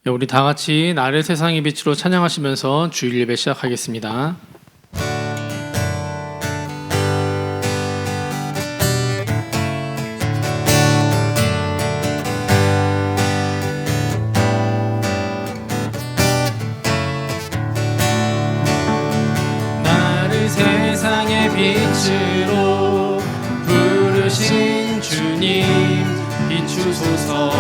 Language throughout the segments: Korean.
우리 다 같이 나를 세상의 빛으로 찬양하시면서 주일 예배 시작하겠습니다. 나를 세상의 빛으로 부르신 주님, 비추소서.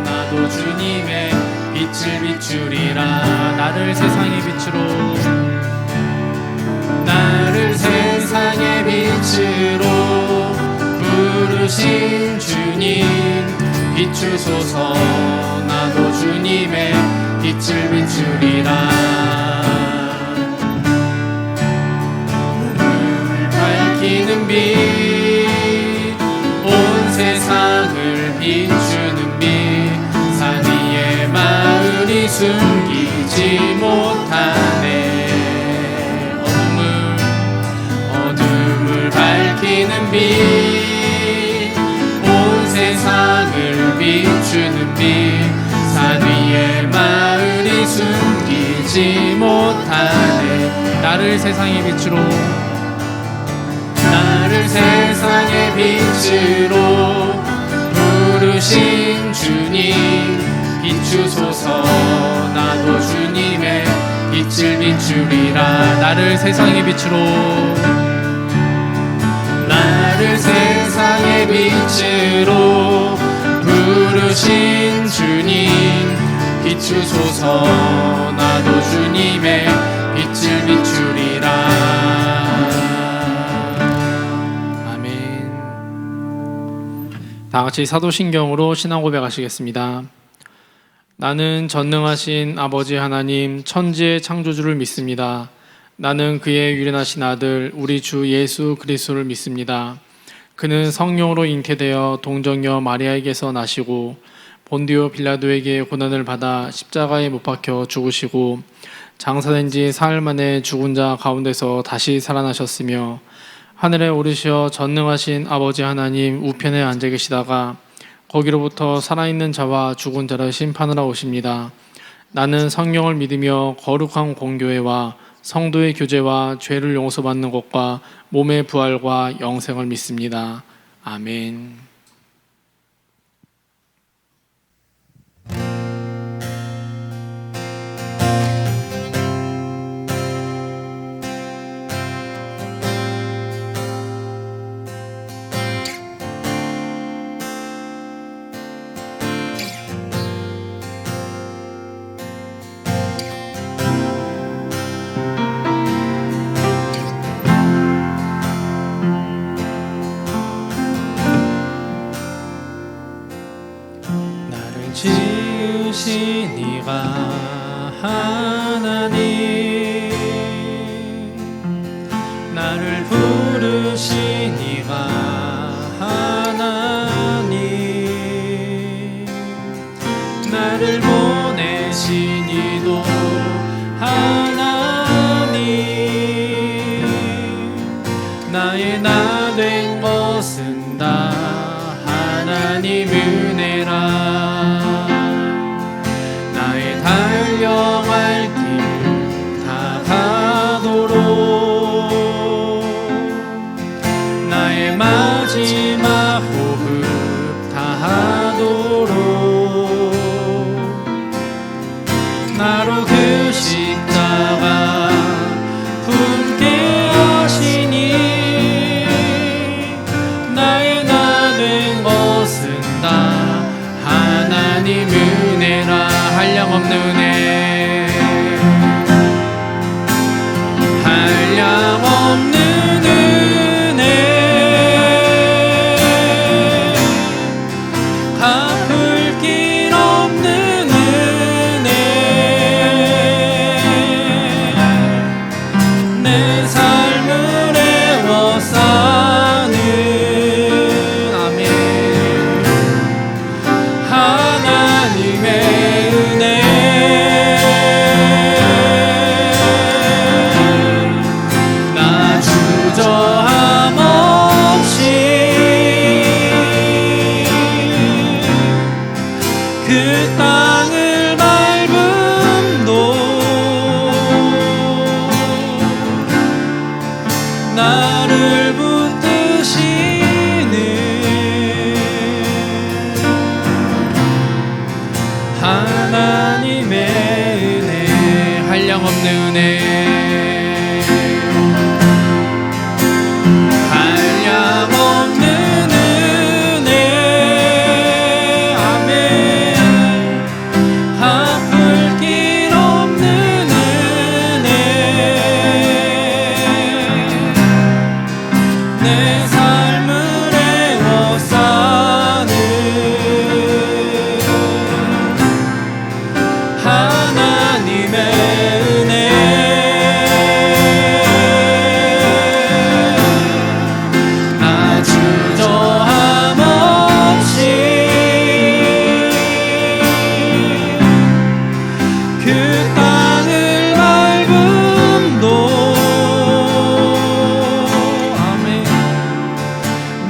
나도 주님의 빛을 비추리라. 나를 세상의 빛으로, 나를 세상의 빛으로 부르신 주님, 비추소서. 나도 주님의 빛을 비추리라. 눈을 밝히는 빛, 온 세상을 비추는 빛, 산 위에 마을이 숨기지 못하네. 어둠을 밝히는 빛, 온 세상을 비추는 빛, 산 위에 마을이 숨기지 못하네. 나를 세상의 빛으로, 나를 세상의 빛으로 부르신 주님, 비추소서. 나도 주님의 빛을 비추리라. 나를 세상의 빛으로, 나를 세상의 빛으로 부르신 주님, 비추소서. 나도 주님의 빛을 비추리라. 아멘. 다 같이 사도신경으로 신앙 고백하시겠습니다. 나는 전능하신 아버지 하나님, 천지의 창조주를 믿습니다. 나는 그의 유일하신 아들 우리 주 예수 그리스도를 믿습니다. 그는 성령으로 잉태되어 동정녀 마리아에게서 나시고 본디오 빌라도에게 고난을 받아 십자가에 못 박혀 죽으시고 장사된 지 사흘 만에 죽은 자 가운데서 다시 살아나셨으며 하늘에 오르시어 전능하신 아버지 하나님 우편에 앉아 계시다가 거기로부터 살아있는 자와 죽은 자를 심판하러 오십니다. 나는 성령을 믿으며 거룩한 공교회와 성도의 교제와 죄를 용서받는 것과 몸의 부활과 영생을 믿습니다. 아멘. 지으신 이가 하나님, 나를 부르신 이가 하나님, 나를 보내신 이도 하나님, 나의 나 된 것은 다 하나님 은혜라. 달려갈 길 다 가도록 나의 마지막 호흡 다 하도록 나로 그 십자가 품게 하시니 나의 나 된 것은 다 하나님 은혜라. 한량없는 은혜, 한량없는 은혜, 갚을 길 없는 은혜, 내 삶을 애워싸는 아멘. 하나님의 은혜 하나님의 은혜, 한량없는 은혜,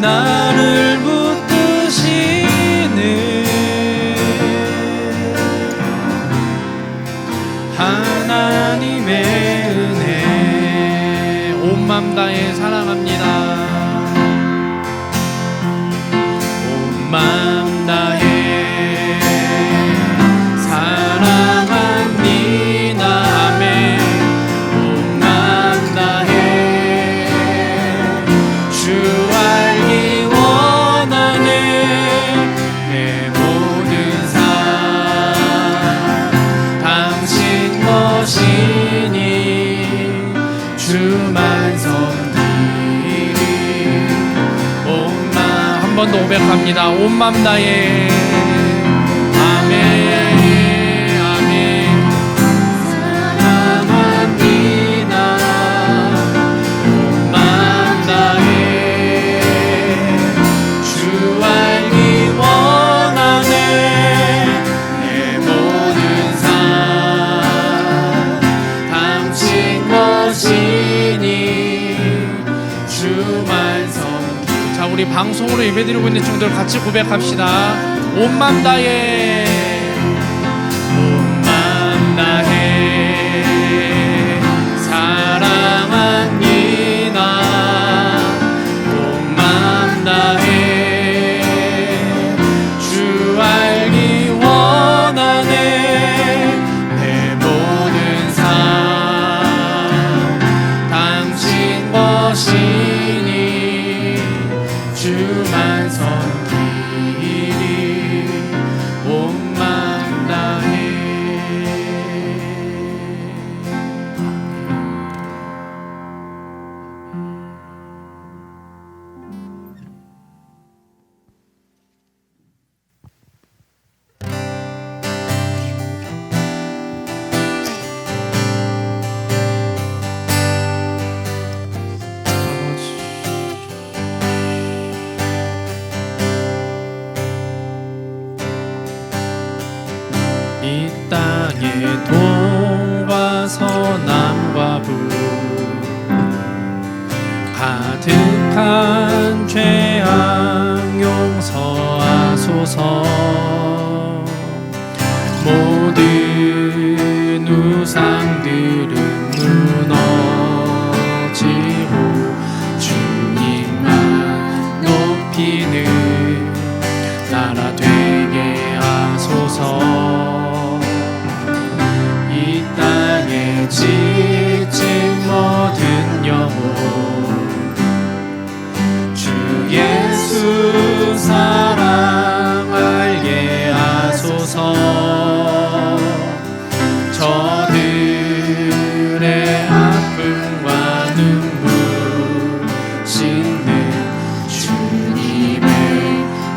나를 붙드시는 하나님의 은혜, 온 맘 다해 사랑합니다. 온 맘 다해 사랑합니다. 아멘. 온 맘 다해 주 알기 원하네. 내 모든 삶 당신 것이니 주만 섬기리. 온 맘 한 번 더 고백합니다. 온 맘 다해. 아멘 아멘 사랑합니다. 온 맘 다해 주 알기 원하네. 내 모든 삶 당신 것이니 주만 섬기. 자, 우리 방송으로 예배드리고 있는 친구들 같이 고백합시다. 온 맘 다해. 온 맘 다해 사랑합니다. 온 맘 다해 주 알기 원하네. 내 모든 삶 당신 것이니 주만 섬기리. 온 맘 다해. 이 땅에 동과 서남과 북 가득한 죄악 용서하소서. 모든 우상들은 무너지고 주님만 높이는 나라 되게 하소서. 이 땅에 지친 모든 영혼 주 예수 사랑 알게 하소서. 저들의 아픔과 눈물 씻는 주님의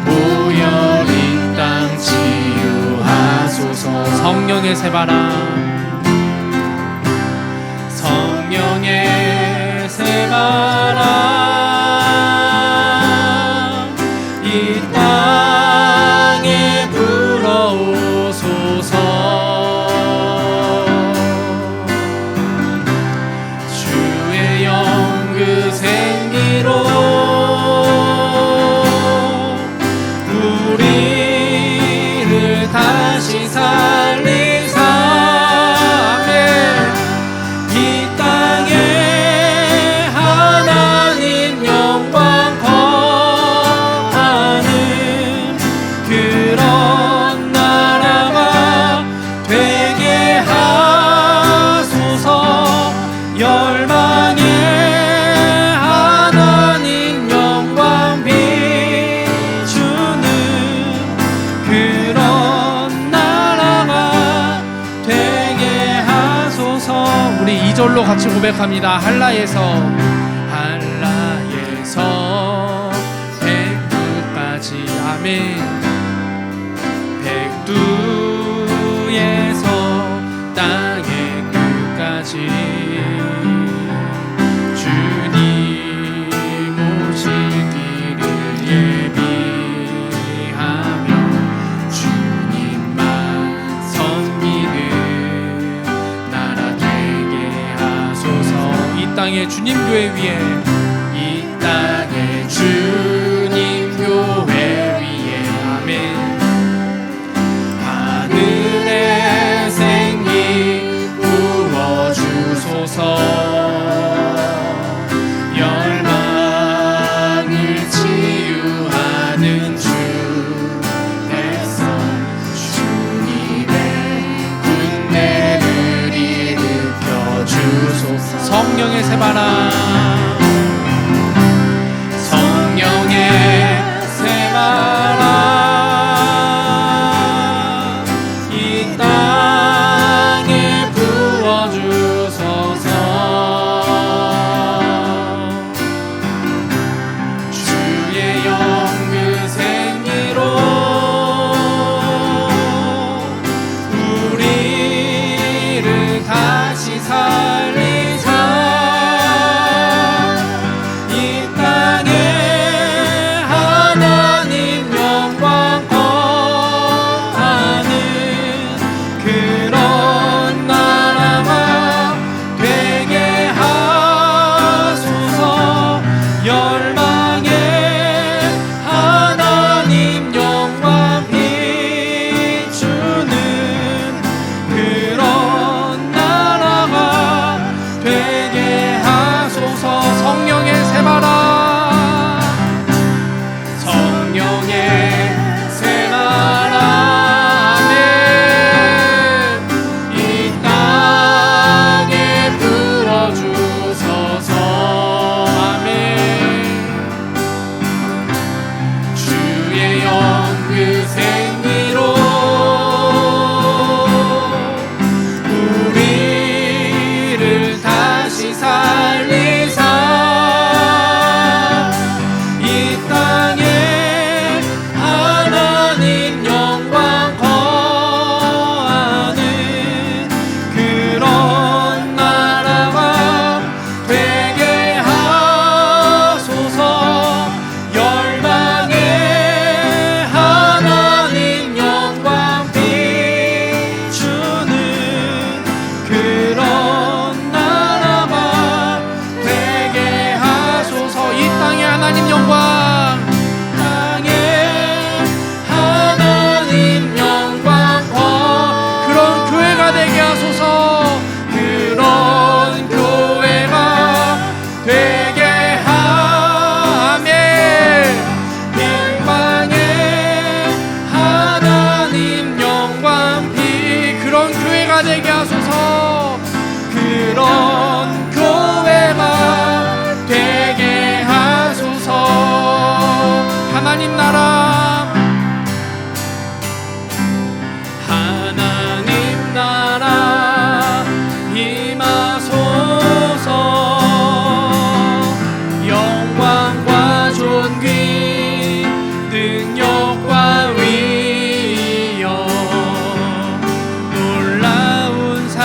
보혈 이 땅 치유하소서. 성령의 새바람, 성령의 새바람 이 땅에 불어오소서. 주의 영 그 생기로 우리를 다시 살리사. 아멘. 이 땅에 하나님 우리 2절로 같이 고백합니다. 한라에서 백두까지 아멘. 백두에서 땅의 끝까지 주님 오실 길을 예비하며 주님만 섬기는 나라 되게 하소서. 이 땅의 주님 교회 위에, 이 땅의 주님 교회 위에 아멘. 하늘의 생기 부어주소서. 열망을 치유하는 주 백성 주님의 군대를 일으켜 주소서. 성령의 새바람, 성령의 새바람, 이 땅에 부어주소서. 주의 영그 생기로 우리를 다시 살리사 이 땅에 하나님 영광 거하는 그런 나라가 되게 하소서. 열방에 하나님 영광 비추는 그런 나라가 되게 하소서. 성령의 새바람, 성령의 새바람, 아멘. 이 땅에 불어주소서. 아멘. 주의 영그 생기로 우리를 다시 살리사 이 땅에 하나님 영광 거하는 그런 나라가 되게 하소서. 열방에 하나님 영광 비추는 그런 나라가 되게 하소서. 이 땅에 하나님 영광, 땅에 하나님 영광 그런 교회가 되게 하소서. 그런 교회가 되게 아멘. 일방에 하나님 영광 그런 교회가 되게 하소서. 그런 교회가 되게 하소서. 하나님 나라, 하나님 나라 임하소서. 영광과 존귀 능력과 위엄 놀라운 사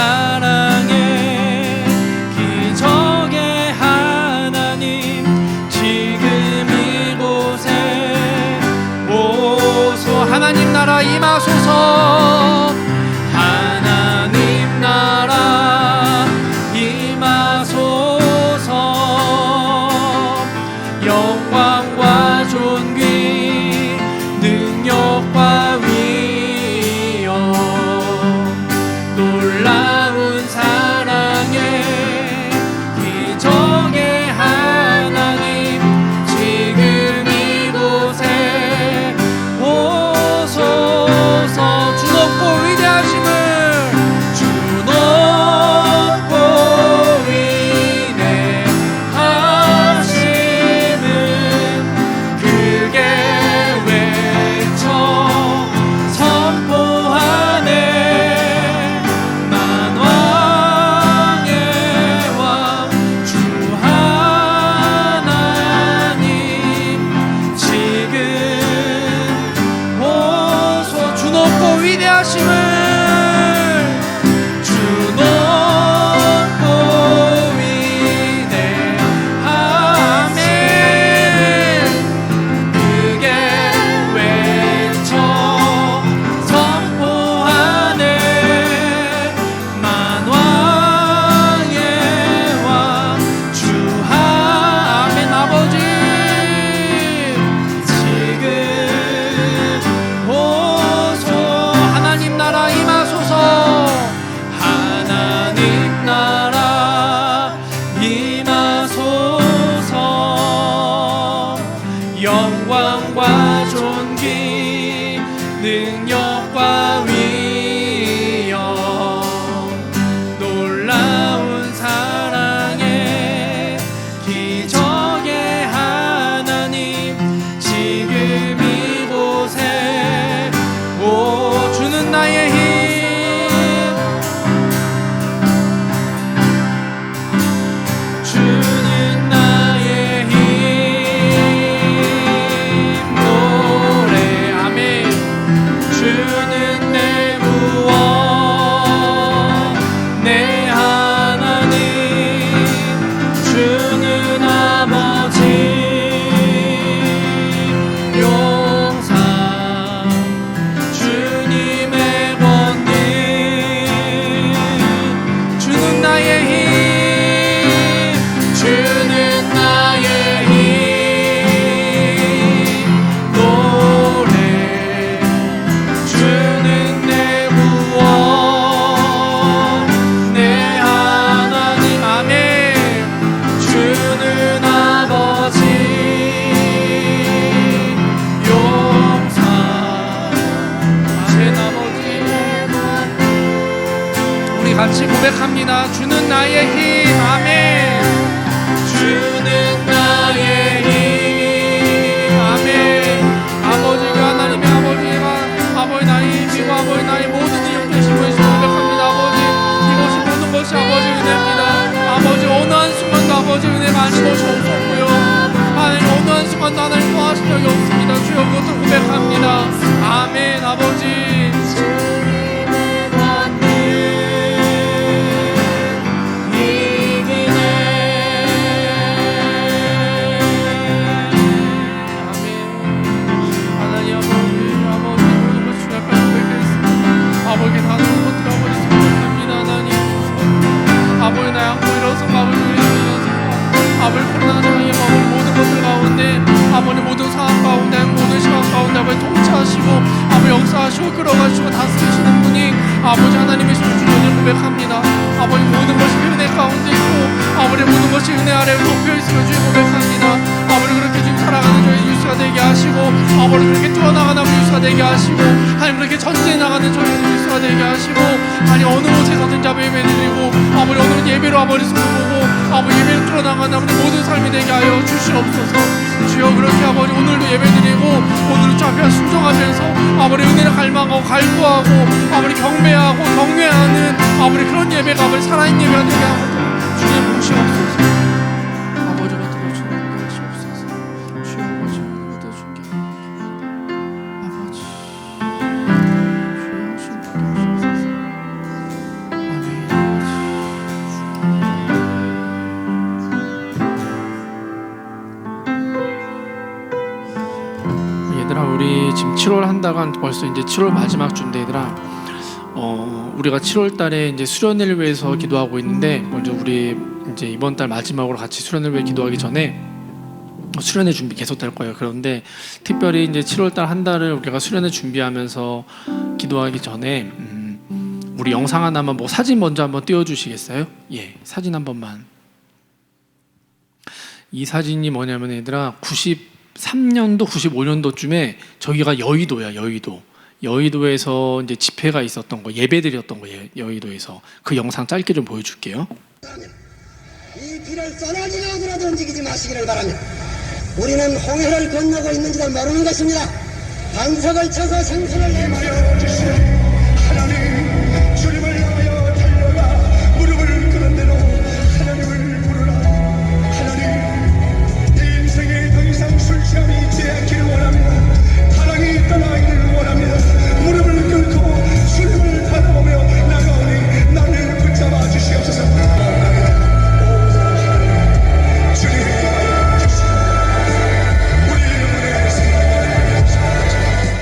같이 고백합니다. 주는 나의 힘. 아멘. 주는 나의 힘. 아멘. 아버지가 하나님의 아버지 나의 힘이고 아버지 나의 모든 일 되신 분이시고 고백합니다. 아버지 이것이 모든 것이 아버지 은혜입니다. 아버지 어느 한순간도 아버지 은혜 많이 것이 없었고요. 하나님 어느 한순간도 하나님 도와주신 적이 없습니다. 주여 그것을 고백합니다. 아멘. 아버지 아버지 다른 것들 아버지 생각합니다. 하나님 아버지 나 양보 일어서 아버지 아버지 코로나 상황에 아버지 모든 것들 가운데 아버지 모든 상황 가운데 모든 시간 가운데 아버지 통치하시고 아버지 역사하시고 끌어가시고 다스리시는 분이 아버지 하나님이시고 주님을 고백합니다. 아버지 모든 것이 은혜 가운데 있고 아버지 모든 것이 은혜 아래 덮여있음을 주님 고백합니다. 아버지 그렇게 지금 살아가는 저희 유수가 되게 하시고 아버지 그렇게 뛰어나가는 우리 유수가 되게 하시고 하나님 그렇게 전진해 나가는 저희 유수가 되게 하시고 아니 어느 곳에서든지 아버지 예배드리고 아버지 어느 예배로 아버지 손을 보고 아버지 예배로 뛰어나가는 아버지 모든 삶이 되게 하여 주시옵소서. 주여 그렇게 아버지 오늘도 예배드리고 오늘도 주 앞에 순종하면서 아버지 은혜를 갈망하고 갈구하고 아버지 경배하고 경외하는 아버지 그런 예배가 아버지 살아있는 예배가 되게 하고 주님 모시옵소서. 아버지가 들어주는 하시옵소서. 주여 아버지 하나님을 들어주게 아버지 주여 하시는 하시옵소서. 아멘. 얘들아 우리 지금 7월 한다간 벌써 이제 7월 마지막 주인데 얘들아 우리가 7월 달에 이제 수련회를 위해서 기도하고 있는데 먼저 우리 이제 이번 달 마지막으로 같이 수련회를 위해 기도하기 전에 수련회 준비 계속 될 거예요. 그런데 특별히 이제 7월 달 한 달을 우리가 수련회 준비하면서 기도하기 전에 우리 영상 하나만 뭐 사진 먼저 한번 띄워주시겠어요? 예, 사진 한 번만. 이 사진이 뭐냐면 얘들아 93년도 95년도쯤에 저기가 여의도야. 여의도에서 이제 집회가 있었던 거 예배드렸던 거예요. 여의도에서 그 영상 짧게 좀 보여줄게요. 이 비를 쏟아지는 어디라도 움직이지 마시기를 바랍니다. 우리는 홍해를 건너고 있는지도 모르는 것입니다. 반석을 쳐서 생선을 내버려 주시오. 하나님 주님을 향하여 달려가 무릎을 꿇은 대로 하나님을 부르라. 하나님 내 인생에 더 이상 술 취함이 있지 않기를 원합니다. 사랑이 떠나기를 원합니다. 무릎을 꿇고 주님을 바라보며 나가오니 나를 붙잡아 주시옵소서.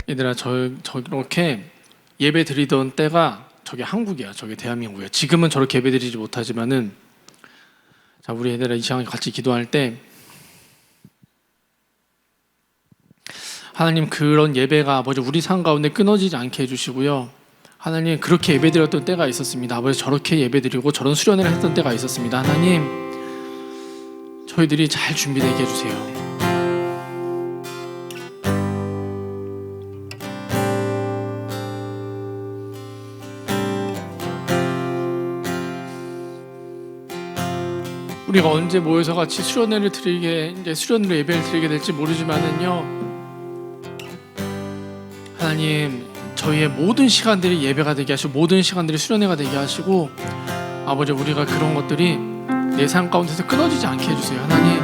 얘들아 저렇게 예배 드리던 때가 저게 한국이야. 저게 대한민국이야. 지금은 저렇게 예배 드리지 못하지만은 자 우리 얘들아 이 시간에 같이 기도할 때 하나님 그런 예배가 아버지 우리 삶 가운데 끊어지지 않게 해주시고요. 하나님 그렇게 예배 드렸던 때가 있었습니다. 아버지 저렇게 예배 드리고 저런 수련회를 했던 때가 있었습니다. 하나님 저희들이 잘 준비되게 해주세요. 우리가 언제 모여서 같이 수련회를 드리게 이제 수련으로 예배를 드리게 될지 모르지만은요. 하나님 저희의 모든 시간들이 예배가 되게 하시고 모든 시간들이 수련회가 되게 하시고 아버지 우리가 그런 것들이 내 삶 가운데서 끊어지지 않게 해주세요. 하나님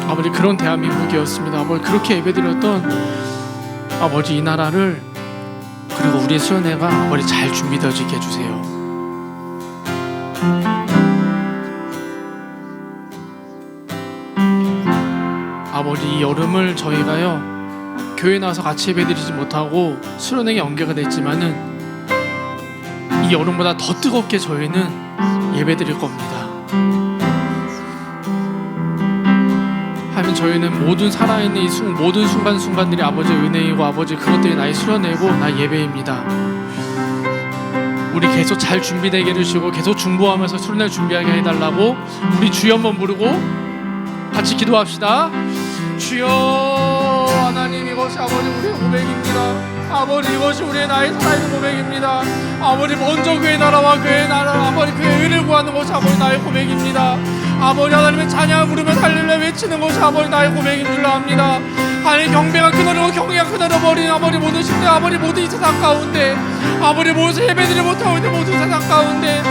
아버지 그런 대한민국이었습니다. 아버지 그렇게 예배드렸던 아버지 이 나라를 그리고 우리의 수련회가 아버지 잘 준비되어지게 해주세요. 아버지 이 여름을 저희가요 교회 나와서 같이 예배드리지 못하고 수련회에 연계가 됐지만은 이 여름보다 더 뜨겁게 저희는 예배드릴 겁니다. 하면 저희는 모든 살아있는 이 모든 순간순간들이 아버지의 은혜이고 아버지 그것들이 나의 수련회고 나의 예배입니다. 우리 계속 잘 준비되게 해주시고 계속 중보하면서 수련회 준비하게 해달라고 우리 주여 한번 부르고 같이 기도합시다. 주여 하나님 이것이 아버지 우리의 고백입니다. 아버지 이것이 우리의 나의 살아있는 고백입니다. 아버지 먼저 그의 나라와 그의 나라 아버지 그의 의를 구하는 것이 아버지 나의 고백입니다. 아버지 하나님의 찬양을 부르며 달릴래 외치는 것이 아버지 나의 고백인 줄 압니다. 하나님 경배가 끊어지고 경외가 끊어져버린 아버지 모든 시대 아버지 모든 이 세상 가운데 아버지 모든 예배드리지 못하고 있는 모든 세상 가운데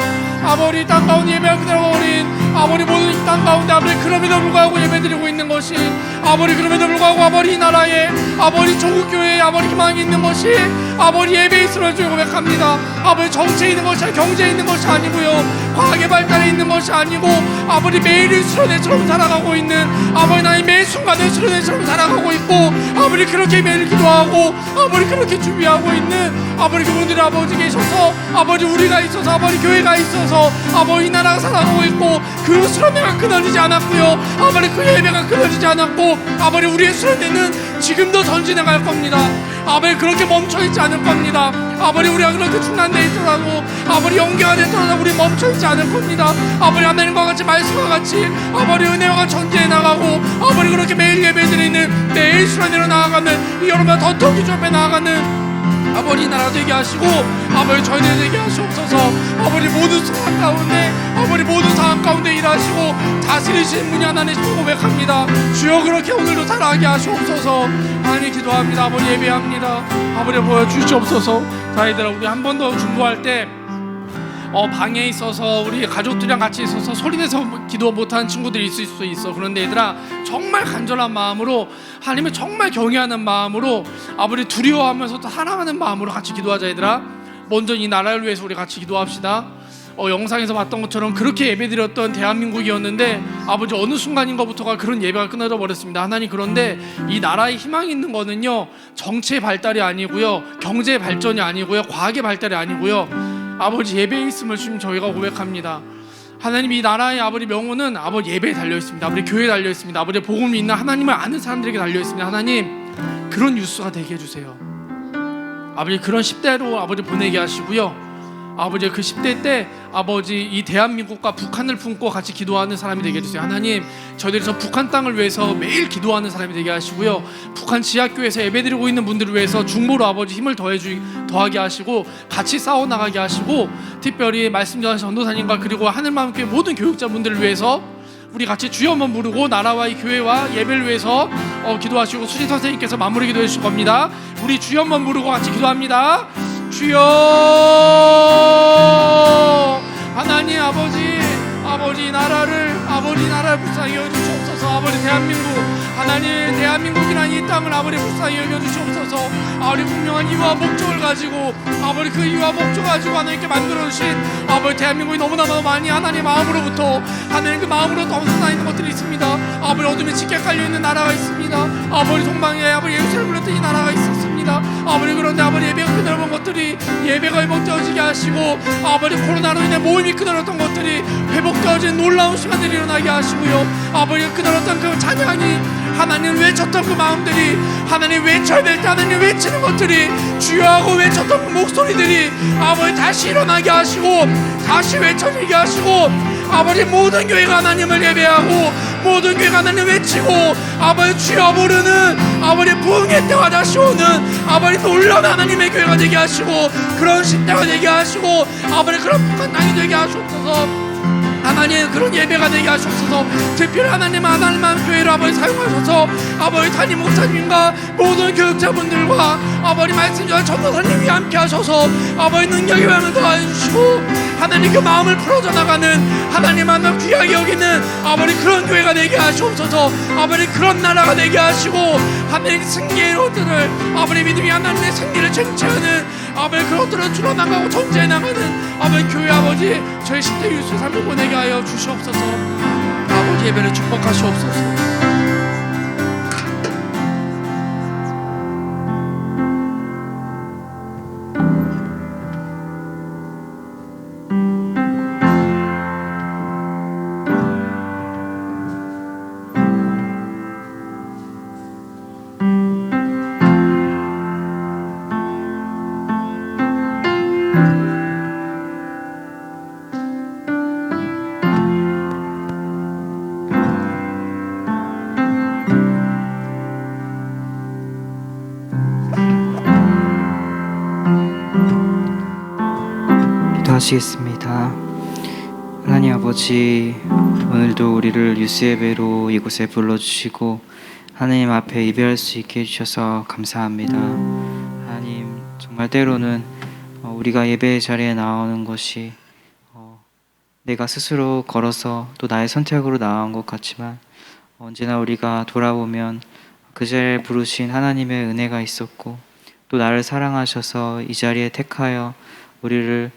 아버지 땅 가운데 예배가 끊어버린 아버지 모든 이 땅 가운데 아버지 그럼에도 불구하고 예배드리고 있는 것이 아버지 그럼에도 불구하고 아버지 이 나라에 아버지 조국교회에 아버지 희망이 있는 것이 아버지 예배에 있음을 주 고백합니다. 아버지 정치에 있는 것이 경제에 있는 것이 아니고요 과학의 발달에 있는 것이 아니고 아버지 매일을 수련회처럼 살아가고 있는 아버지 나의 매 순간을 수련회처럼 살아가고 있고 아버지 그렇게 매일 기도하고 아버지 그렇게 준비하고 있는 아버지 그분들이 아버지 계셔서 아버지 우리가 있어서 아버지 교회가 있어서 아버지 이 나라가 살아가고 있고 그 수련회가 끊어지지 않았고요 아버지 그 예배가 끊어지지 않았고 아버지 우리의 수련회는 지금도 전진해 갈 겁니다. 아버지 그렇게 멈춰있지 않을 겁니다. 아버지 우리가 그렇게 중단돼 있더라도 아버지 연계가 됐더라도 우리 멈춰있지 않을 겁니다. 아버지 하나님과 같이 말씀과 같이 아버지 은혜와 전진해 나가고 아버지 그렇게 매일 예배드리는 매일 수련회로 나아가는 이 여러분 더욱이 좁에 나아가는 아버지 나라 되게 하시고 아버지 저희들 되게 하시옵소서. 아버지 모든 상황 가운데 아버지 모든 상황 가운데 일하시고 다스리신 분이 하나님을 고백합니다. 주여 그렇게 오늘도 살아가게 하시옵소서. 하나님 기도합니다. 아버지 예배합니다. 아버지 보여주시옵소서. 자 얘들아 우리 한 번 더 중보할 때 방에 있어서 우리 가족들이랑 같이 있어서 소리내서 기도 못하는 친구들이 있을 수 있어. 그런데 얘들아 정말 간절한 마음으로 하나님을 정말 경외하는 마음으로 아버지 두려워하면서도 사랑하는 마음으로 같이 기도하자. 얘들아 먼저 이 나라를 위해서 우리 같이 기도합시다. 영상에서 봤던 것처럼 그렇게 예배드렸던 대한민국이었는데 아버지 어느 순간인가부터가 그런 예배가 끊어져 버렸습니다. 하나님 그런데 이 나라에 희망이 있는 거는요 정치의 발달이 아니고요 경제의 발전이 아니고요 과학의 발달이 아니고요 아버지 예배에 있음을 주님 저희가 고백합니다. 하나님 이 나라의 아버지 명호는 아버지 예배에 달려있습니다. 아버지 교회에 달려있습니다. 아버지 복음을 믿는 하나님을 아는 사람들에게 달려있습니다. 하나님 그런 뉴스가 되게 해주세요. 아버지 그런 10대로 아버지 보내게 하시고요 아버지 그 10대 때 아버지 이 대한민국과 북한을 품고 같이 기도하는 사람이 되게 해주세요. 하나님 저희들이 저 북한 땅을 위해서 매일 기도하는 사람이 되게 하시고요 북한 지하교회에서 예배드리고 있는 분들을 위해서 중보로 아버지 힘을 더하게 하시고 같이 싸워나가게 하시고 특별히 말씀 전하신 전도사님과 그리고 하늘마음교회 모든 교육자분들을 위해서 우리 같이 주여 한번 부르고 나라와 이 교회와 예배를 위해서 기도하시고 수진 선생님께서 마무리 기도해 주실 겁니다. 우리 주여 한번 부르고 같이 기도합니다. 주여 하나님 아버지 나라를 불쌍히 여겨주시옵소서. 아버지 대한민국 하나님 대한민국이라는 이 땅을 아버지 불쌍히 여겨주시옵소서. 아버지 분명한 이유와 목적을 가지고 아버지 그 이유와 목적 가지고 하나님께 만들어주신 아버지 대한민국이 너무나 많이 하나님 마음으로부터 하나님 그 마음으로부터 엄청나 있는 것들이 있습니다. 아버지 어둠에 짙게 깔려있는 나라가 있습니다. 아버지 동방에 아버지 예루살렘을 했던 이 나라가 있었습니다. 아버지 그런데 아버지 예배가 끊어진 것들이 예배가 회복되어지게 하시고 아버지 코로나로 인해 모임이 끊어졌던 것들이 회복되어진 놀라운 시간들이 일어나게 하시고요 아버지 끊어졌던 그 찬양이 하나님 외쳤던 그 마음들이 하나님 외쳐야 될 때 하나님 외치는 것들이 주여하고 외쳤던 그 목소리들이 아버지 다시 일어나게 하시고 다시 외쳐지게 하시고 아버지 모든 교회가 하나님을 예배하고 모든 교회가 하나님 외치고 아버지 주여 부르는 아버지 부흥의 때가 다시 오는 아버지 놀라운 하나님의 교회가 되게 하시고 그런 시대가 되게 하시고 아버지 그런 북한 땅이 되게 하시옵소서. 하나님 그런 예배가 되게 하시옵소서. 특별히 하나님만 교회를 아버지 사용하셔서 아버지 담임 목사님과 모든 교육자분들과 아버지 말씀 전한 전도사님이 함께 하셔서 아버지 능력의 마음을 더해주시고 하나님 그 마음을 풀어져 나가는 하나님 하나 귀하게 여기는 아버지 그런 교회가 되게 하시옵소서. 아버지 그런 나라가 되게 하시고 하나님 승리의 로드를 아버지 믿음이 하나님의 승리를 쟁취하는 아버지 그것들을 줄어나가고 전제해 나가는 아버지 교회 아버지 저희 10대 유수의 삶을 보내게 하여 주시옵소서. 아버지 예배를 축복하시옵소서. 기도하시겠습니다. 하나님 아버지, 오늘도 우리를 유스예배로 이곳에 불러주시고 하나님 앞에 예배할 수 있게 해주셔서 감사합니다. 하나님, 정말 때로는 우리가 예배 자리에 나오는 것이 내가 스스로 걸어서 또 나의 선택으로 나온 것 같지만 언제나 우리가 돌아보면 그 자리에 부르신 하나님의 은혜가 있었고 또 나를 사랑하셔서 이 자리에 택하여 우리를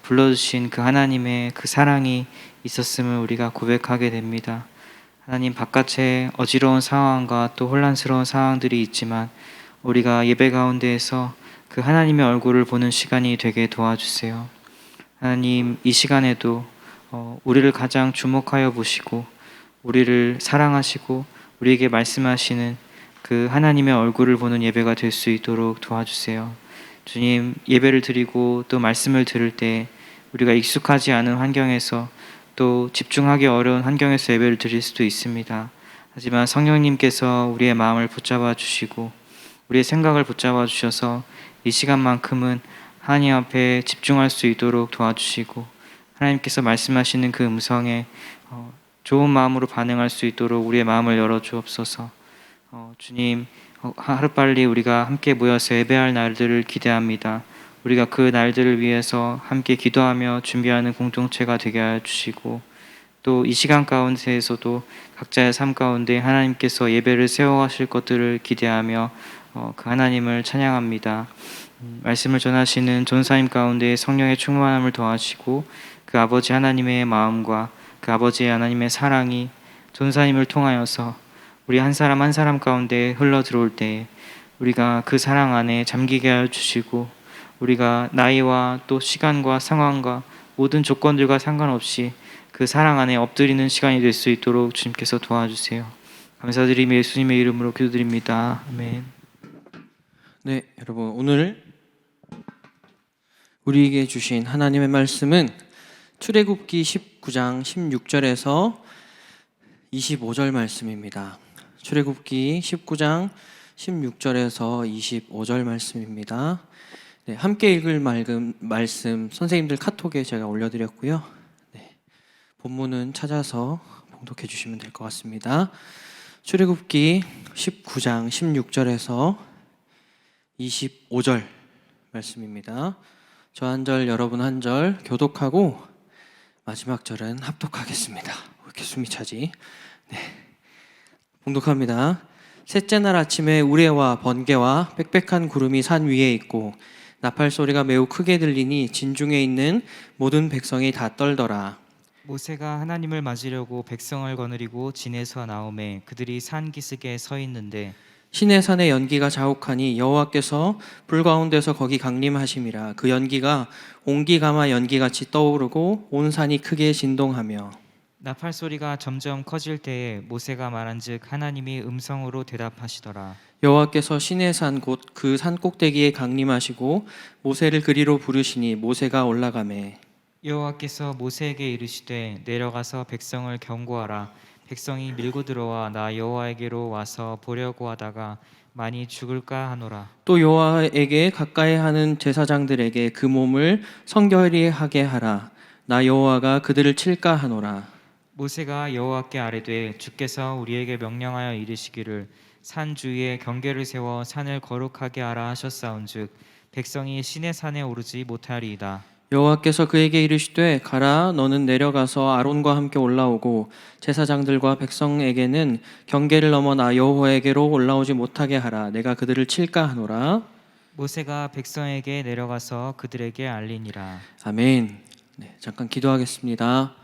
불러주신 그 하나님의 그 사랑이 있었음을 우리가 고백하게 됩니다. 하나님, 바깥에 어지러운 상황과 또 혼란스러운 상황들이 있지만 우리가 예배 가운데에서 그 하나님의 얼굴을 보는 시간이 되게 도와주세요. 하나님, 이 시간에도 우리를 가장 주목하여 보시고 우리를 사랑하시고 우리에게 말씀하시는 그 하나님의 얼굴을 보는 예배가 될 수 있도록 도와주세요. 주님, 예배를 드리고 또 말씀을 들을 때 우리가 익숙하지 않은 환경에서 또 집중하기 어려운 환경에서 예배를 드릴 수도 있습니다. 하지만 성령님께서 우리의 마음을 붙잡아 주시고 우리의 생각을 붙잡아 주셔서 이 시간만큼은 하나님 앞에 집중할 수 있도록 도와주시고 하나님께서 말씀하시는 그 음성에 좋은 마음으로 반응할 수 있도록 우리의 마음을 열어주옵소서. 주님, 하루빨리 우리가 함께 모여서 예배할 날들을 기대합니다. 우리가 그 날들을 위해서 함께 기도하며 준비하는 공동체가 되게 하여 주시고 또 이 시간 가운데에서도 각자의 삶 가운데 하나님께서 예배를 세워가실 것들을 기대하며 그 하나님을 찬양합니다. 말씀을 전하시는 전사님 가운데 성령의 충만함을 더하시고 그 아버지 하나님의 마음과 그 아버지 하나님의 사랑이 전사님을 통하여서 우리 한 사람 한 사람 가운데 흘러 들어올 때 우리가 그 사랑 안에 잠기게 하여 주시고 우리가 나이와 또 시간과 상황과 모든 조건들과 상관없이 그 사랑 안에 엎드리는 시간이 될 수 있도록 주님께서 도와주세요. 감사드리며 예수님의 이름으로 기도드립니다. 아멘. 네, 여러분, 오늘 우리에게 주신 하나님의 말씀은 출애굽기 19장 16절에서 25절 말씀입니다. 출애굽기 19장 16절에서 25절 말씀입니다. 네, 함께 읽을 말씀 선생님들 카톡에 제가 올려드렸고요. 네, 본문은 찾아서 봉독해 주시면 될 것 같습니다. 출애굽기 19장 16절에서 25절 말씀입니다. 저 한 절, 여러분 한 절 교독하고 마지막 절은 합독하겠습니다. 왜 이렇게 숨이 차지? 네, 봉독합니다. 셋째 날 아침에 우레와 번개와 빽빽한 구름이 산 위에 있고 나팔 소리가 매우 크게 들리니 진중에 있는 모든 백성이 다 떨더라. 모세가 하나님을 맞으려고 백성을 거느리고 진에서 나오매 그들이 산 기슭에 서 있는데 시내산의 연기가 자욱하니 여호와께서 불 가운데서 거기 강림하심이라. 그 연기가 옹기가마 연기같이 떠오르고 온 산이 크게 진동하며 나팔 소리가 점점 커질 때에 모세가 말한즉 하나님이 음성으로 대답하시더라. 여호와께서 시내산 곧 그 산 꼭대기에 강림하시고 모세를 그리로 부르시니 모세가 올라가매 여호와께서 모세에게 이르시되 내려가서 백성을 경고하라. 백성이 밀고 들어와 나 여호와에게로 와서 보려고 하다가 많이 죽을까 하노라. 또 여호와에게 가까이 하는 제사장들에게 그 몸을 성결히 하게 하라. 나 여호와가 그들을 칠까 하노라. 모세가 여호와께 아뢰되 주께서 우리에게 명령하여 이르시기를 산 주위에 경계를 세워 산을 거룩하게 하라 하셨사온즉 백성이 시내 산에 오르지 못하리이다. 여호와께서 그에게 이르시되 가라. 너는 내려가서 아론과 함께 올라오고 제사장들과 백성에게는 경계를 넘어 나 여호와에게로 올라오지 못하게 하라. 내가 그들을 칠까 하노라. 모세가 백성에게 내려가서 그들에게 알리니라. 아멘. 네, 잠깐 기도하겠습니다.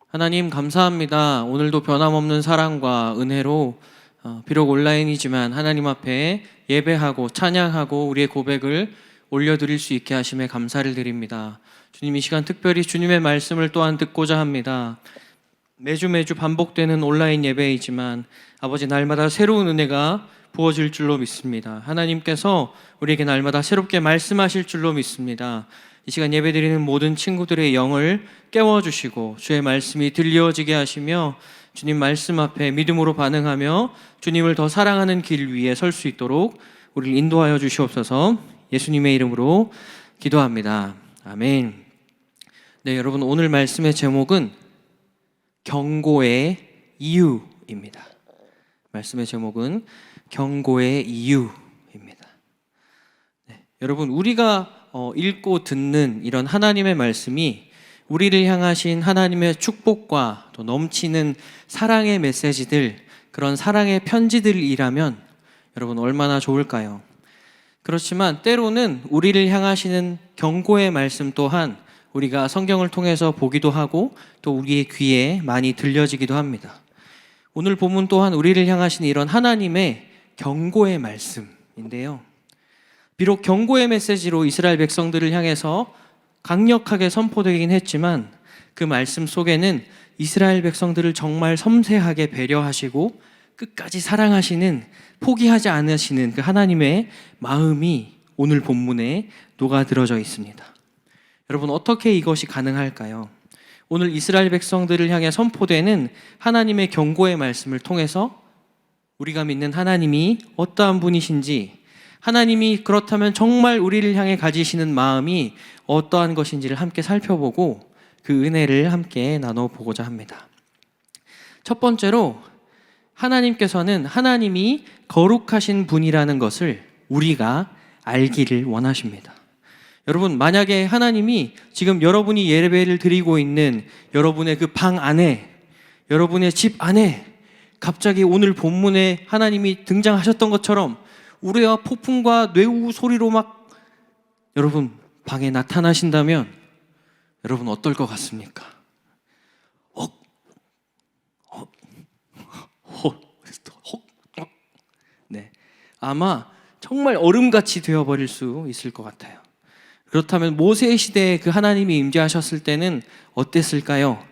하나님 감사합니다. 오늘도 변함없는 사랑과 은혜로 비록 온라인이지만 하나님 앞에 예배하고 찬양하고 우리의 고백을 올려드릴 수 있게 하심에 감사를 드립니다. 주님, 이 시간 특별히 주님의 말씀을 또한 듣고자 합니다. 매주 반복되는 온라인 예배이지만 아버지 날마다 새로운 은혜가 부어질 줄로 믿습니다. 하나님께서 우리에게 날마다 새롭게 말씀하실 줄로 믿습니다. 이 시간 예배드리는 모든 친구들의 영을 깨워주시고 주의 말씀이 들려지게 하시며 주님 말씀 앞에 믿음으로 반응하며 주님을 더 사랑하는 길 위에 설 수 있도록 우리를 인도하여 주시옵소서. 예수님의 이름으로 기도합니다. 아멘. 네, 여러분 오늘 말씀의 제목은 경고의 이유입니다. 말씀의 제목은 경고의 이유입니다. 네, 여러분 우리가 읽고 듣는 이런 하나님의 말씀이 우리를 향하신 하나님의 축복과 또 넘치는 사랑의 메시지들, 그런 사랑의 편지들이라면 여러분 얼마나 좋을까요? 그렇지만 때로는 우리를 향하시는 경고의 말씀 또한 우리가 성경을 통해서 보기도 하고 또 우리의 귀에 많이 들려지기도 합니다. 오늘 본문 또한 우리를 향하신 이런 하나님의 경고의 말씀인데요. 비록 경고의 메시지로 이스라엘 백성들을 향해서 강력하게 선포되긴 했지만 그 말씀 속에는 이스라엘 백성들을 정말 섬세하게 배려하시고 끝까지 사랑하시는, 포기하지 않으시는 그 하나님의 마음이 오늘 본문에 녹아들어져 있습니다. 여러분 어떻게 이것이 가능할까요? 오늘 이스라엘 백성들을 향해 선포되는 하나님의 경고의 말씀을 통해서 우리가 믿는 하나님이 어떠한 분이신지, 하나님이 그렇다면 정말 우리를 향해 가지시는 마음이 어떠한 것인지를 함께 살펴보고 그 은혜를 함께 나눠보고자 합니다. 첫 번째로 하나님께서는 하나님이 거룩하신 분이라는 것을 우리가 알기를 원하십니다. 여러분 만약에 하나님이 지금 여러분이 예배를 드리고 있는 여러분의 그 방 안에, 여러분의 집 안에 갑자기 오늘 본문에 하나님이 등장하셨던 것처럼 우레와 폭풍과 뇌우 소리로 막 여러분 방에 나타나신다면 여러분 어떨 것 같습니까? 네, 아마 정말 얼음같이 되어버릴 수 있을 것 같아요. 그렇다면 모세 시대에 그 하나님이 임재하셨을 때는 어땠을까요?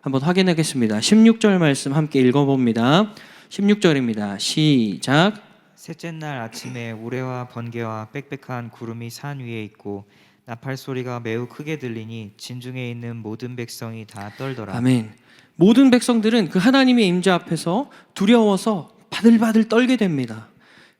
한번 확인하겠습니다. 16절 말씀 함께 읽어봅니다. 16절입니다. 시작. 셋째 날 아침에 우레와 번개와 빽빽한 구름이 산 위에 있고 나팔 소리가 매우 크게 들리니 진중에 있는 모든 백성이 다 떨더라. 아멘. 모든 백성들은 그 하나님의 임재 앞에서 두려워서 바들바들 떨게 됩니다.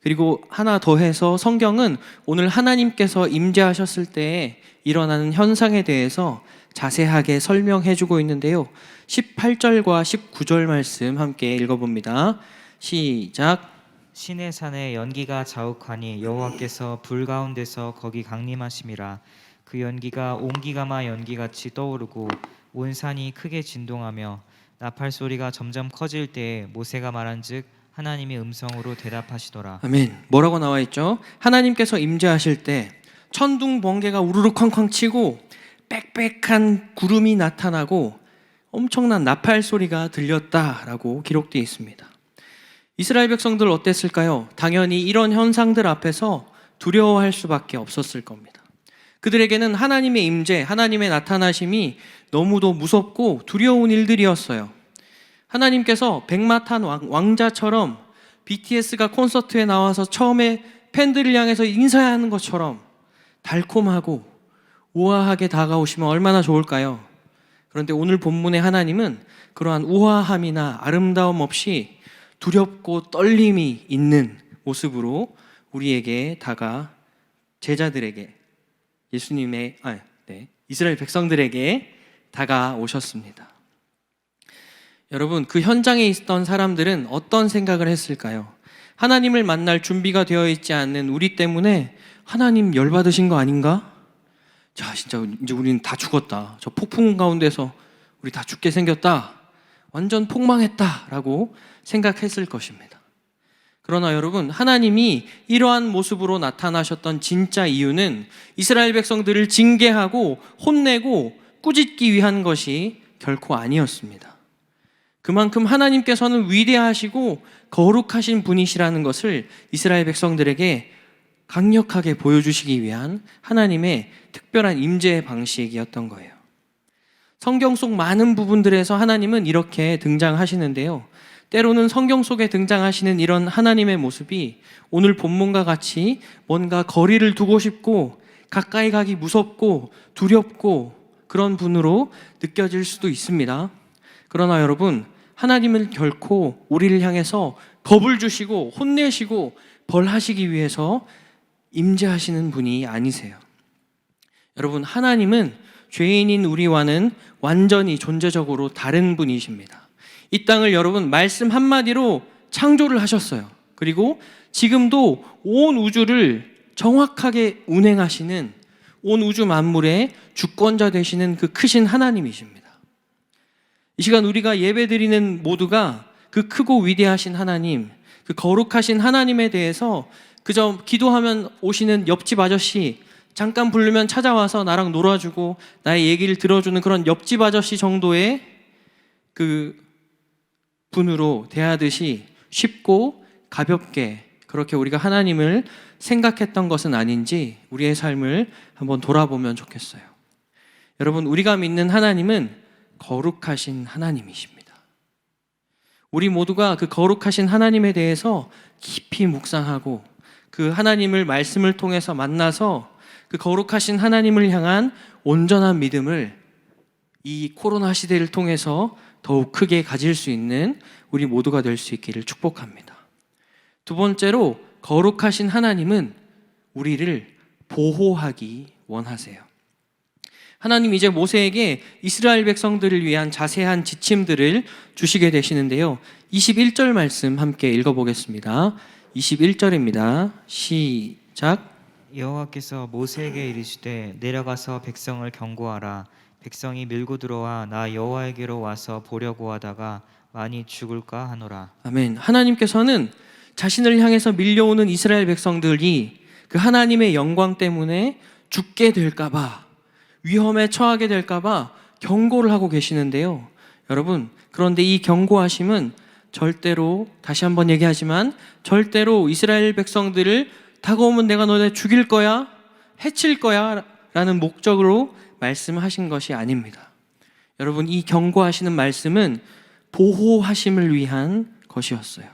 그리고 하나 더해서 성경은 오늘 하나님께서 임재하셨을 때에 일어나는 현상에 대해서 자세하게 설명해 주고 있는데요. 18절과 19절 말씀 함께 읽어봅니다. 시작. 시내 산에 연기가 자욱하니 여호와께서 불 가운데서 거기 강림하심이라. 그 연기가 온기가마 연기같이 떠오르고 온 산이 크게 진동하며 나팔 소리가 점점 커질 때에 모세가 말한즉 하나님이 음성으로 대답하시더라. 아멘. 뭐라고 나와 있죠? 하나님께서 임재하실 때 천둥 번개가 우르르 쾅쾅 치고 빽빽한 구름이 나타나고 엄청난 나팔 소리가 들렸다라고 기록되어 있습니다. 이스라엘 백성들 어땠을까요? 당연히 이런 현상들 앞에서 두려워할 수밖에 없었을 겁니다. 그들에게는 하나님의 임재, 하나님의 나타나심이 너무도 무섭고 두려운 일들이었어요. 하나님께서 백마탄 왕자처럼 BTS가 콘서트에 나와서 처음에 팬들을 향해서 인사하는 것처럼 달콤하고 우아하게 다가오시면 얼마나 좋을까요? 그런데 오늘 본문의 하나님은 그러한 우아함이나 아름다움 없이 두렵고 떨림이 있는 모습으로 우리에게 제자들에게 이스라엘 백성들에게 다가오셨습니다. 여러분 그 현장에 있던 사람들은 어떤 생각을 했을까요? 하나님을 만날 준비가 되어 있지 않는 우리 때문에 하나님 열받으신 거 아닌가? 자, 진짜 이제 우리는 다 죽었다. 저 폭풍 가운데서 우리 다 죽게 생겼다. 완전 폭망했다라고 생각했을 것입니다. 그러나 여러분 하나님이 이러한 모습으로 나타나셨던 진짜 이유는 이스라엘 백성들을 징계하고 혼내고 꾸짖기 위한 것이 결코 아니었습니다. 그만큼 하나님께서는 위대하시고 거룩하신 분이시라는 것을 이스라엘 백성들에게 강력하게 보여주시기 위한 하나님의 특별한 임재 방식이었던 거예요. 성경 속 많은 부분들에서 하나님은 이렇게 등장하시는데요. 때로는 성경 속에 등장하시는 이런 하나님의 모습이 오늘 본문과 같이 뭔가 거리를 두고 싶고 가까이 가기 무섭고 두렵고 그런 분으로 느껴질 수도 있습니다. 그러나 여러분, 하나님은 결코 우리를 향해서 겁을 주시고 혼내시고 벌하시기 위해서 임재하시는 분이 아니세요. 여러분, 하나님은 죄인인 우리와는 완전히 존재적으로 다른 분이십니다. 이 땅을 여러분 말씀 한마디로 창조를 하셨어요. 그리고 지금도 온 우주를 정확하게 운행하시는, 온 우주 만물의 주권자 되시는 그 크신 하나님이십니다. 이 시간 우리가 예배드리는 모두가 그 크고 위대하신 하나님, 그 거룩하신 하나님에 대해서 그저 기도하면 오시는 옆집 아저씨, 잠깐 부르면 찾아와서 나랑 놀아주고 나의 얘기를 들어주는 그런 옆집 아저씨 정도의 그 분으로 대하듯이 쉽고 가볍게 그렇게 우리가 하나님을 생각했던 것은 아닌지 우리의 삶을 한번 돌아보면 좋겠어요. 여러분, 우리가 믿는 하나님은 거룩하신 하나님이십니다. 우리 모두가 그 거룩하신 하나님에 대해서 깊이 묵상하고 그 하나님을 말씀을 통해서 만나서 그 거룩하신 하나님을 향한 온전한 믿음을 이 코로나 시대를 통해서 더욱 크게 가질 수 있는 우리 모두가 될 수 있기를 축복합니다. 두 번째로, 거룩하신 하나님은 우리를 보호하기 원하세요. 하나님 이제 모세에게 이스라엘 백성들을 위한 자세한 지침들을 주시게 되시는데요. 21절 말씀 함께 읽어보겠습니다. 21절입니다. 시작. 여호와께서 모세에게 이르시되 내려가서 백성을 경고하라. 백성이 밀고 들어와 나 여호와에게로 와서 보려고 하다가 많이 죽을까 하노라. 아멘. 하나님께서는 자신을 향해서 밀려오는 이스라엘 백성들이 그 하나님의 영광 때문에 죽게 될까봐, 위험에 처하게 될까봐 경고를 하고 계시는데요. 여러분, 그런데 이 경고하심은 절대로, 다시 한번 얘기하지만 절대로 이스라엘 백성들을 다가오면 내가 너네 죽일 거야, 해칠 거야 라는 목적으로 말씀하신 것이 아닙니다. 여러분, 이 경고하시는 말씀은 보호하심을 위한 것이었어요.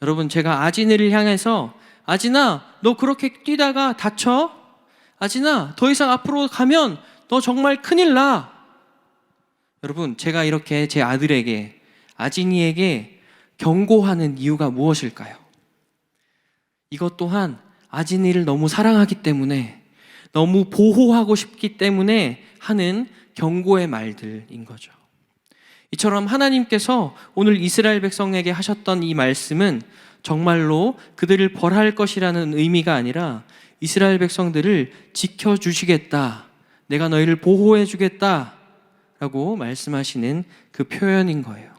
여러분, 제가 아진이를 향해서 아진아, 너 그렇게 뛰다가 다쳐? 아진아, 더 이상 앞으로 가면 너 정말 큰일 나. 여러분, 제가 이렇게 제 아들에게, 아진이에게 경고하는 이유가 무엇일까요? 이것 또한 아진이를 너무 사랑하기 때문에, 너무 보호하고 싶기 때문에 하는 경고의 말들인 거죠. 이처럼 하나님께서 오늘 이스라엘 백성에게 하셨던 이 말씀은 정말로 그들을 벌할 것이라는 의미가 아니라 이스라엘 백성들을 지켜주시겠다, 내가 너희를 보호해 주겠다 라고 말씀하시는 그 표현인 거예요.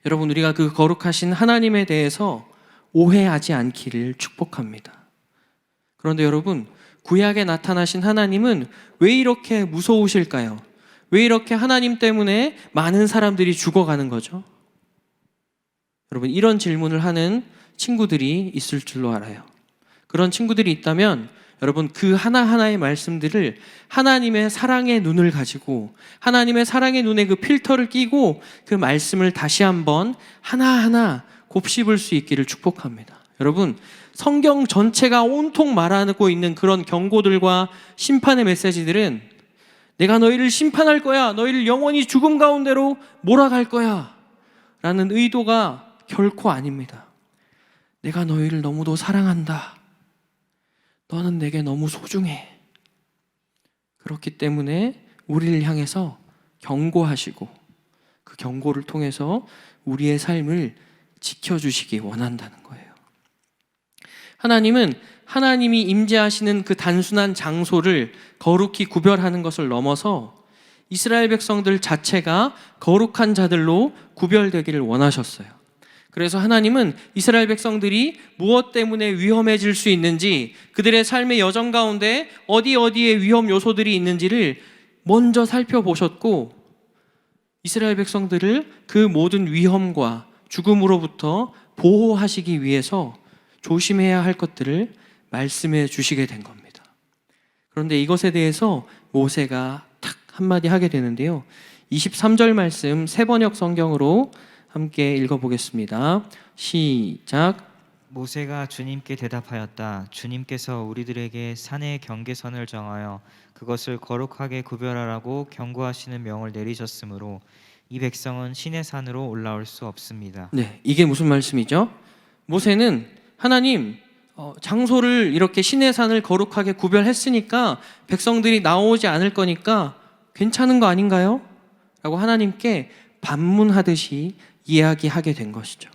여러분, 우리가 그 거룩하신 하나님에 대해서 오해하지 않기를 축복합니다. 그런데 여러분, 구약에 나타나신 하나님은 왜 이렇게 무서우실까요? 왜 이렇게 하나님 때문에 많은 사람들이 죽어가는 거죠? 여러분, 이런 질문을 하는 친구들이 있을 줄로 알아요. 그런 친구들이 있다면 여러분, 그 하나하나의 말씀들을 하나님의 사랑의 눈을 가지고, 하나님의 사랑의 눈에 그 필터를 끼고 그 말씀을 다시 한번 하나하나 곱씹을 수 있기를 축복합니다. 여러분, 성경 전체가 온통 말하고 있는 그런 경고들과 심판의 메시지들은 내가 너희를 심판할 거야, 너희를 영원히 죽음 가운데로 몰아갈 거야 라는 의도가 결코 아닙니다. 내가 너희를 너무도 사랑한다, 너는 내게 너무 소중해. 그렇기 때문에 우리를 향해서 경고하시고 그 경고를 통해서 우리의 삶을 지켜주시기 원한다는 거예요. 하나님은 하나님이 임재하시는 그 단순한 장소를 거룩히 구별하는 것을 넘어서 이스라엘 백성들 자체가 거룩한 자들로 구별되기를 원하셨어요. 그래서 하나님은 이스라엘 백성들이 무엇 때문에 위험해질 수 있는지, 그들의 삶의 여정 가운데 어디에 위험 요소들이 있는지를 먼저 살펴보셨고, 이스라엘 백성들을 그 모든 위험과 죽음으로부터 보호하시기 위해서 조심해야 할 것들을 말씀해 주시게 된 겁니다. 그런데 이것에 대해서 모세가 탁 한마디 하게 되는데요. 23절 말씀 새번역 성경으로 함께 읽어보겠습니다. 시작. 모세가 주님께 대답하였다. 주님께서 우리들에게 산의 경계선을 정하여 그것을 거룩하게 구별하라고 경고하시는 명을 내리셨으므로 이 백성은 신의 산으로 올라올 수 없습니다. 네, 이게 무슨 말씀이죠? 모세는 하나님, 장소를 이렇게 시내 산을 거룩하게 구별했으니까 백성들이 나오지 않을 거니까 괜찮은 거 아닌가요? 라고 하나님께 반문하듯이 이야기하게 된 것이죠.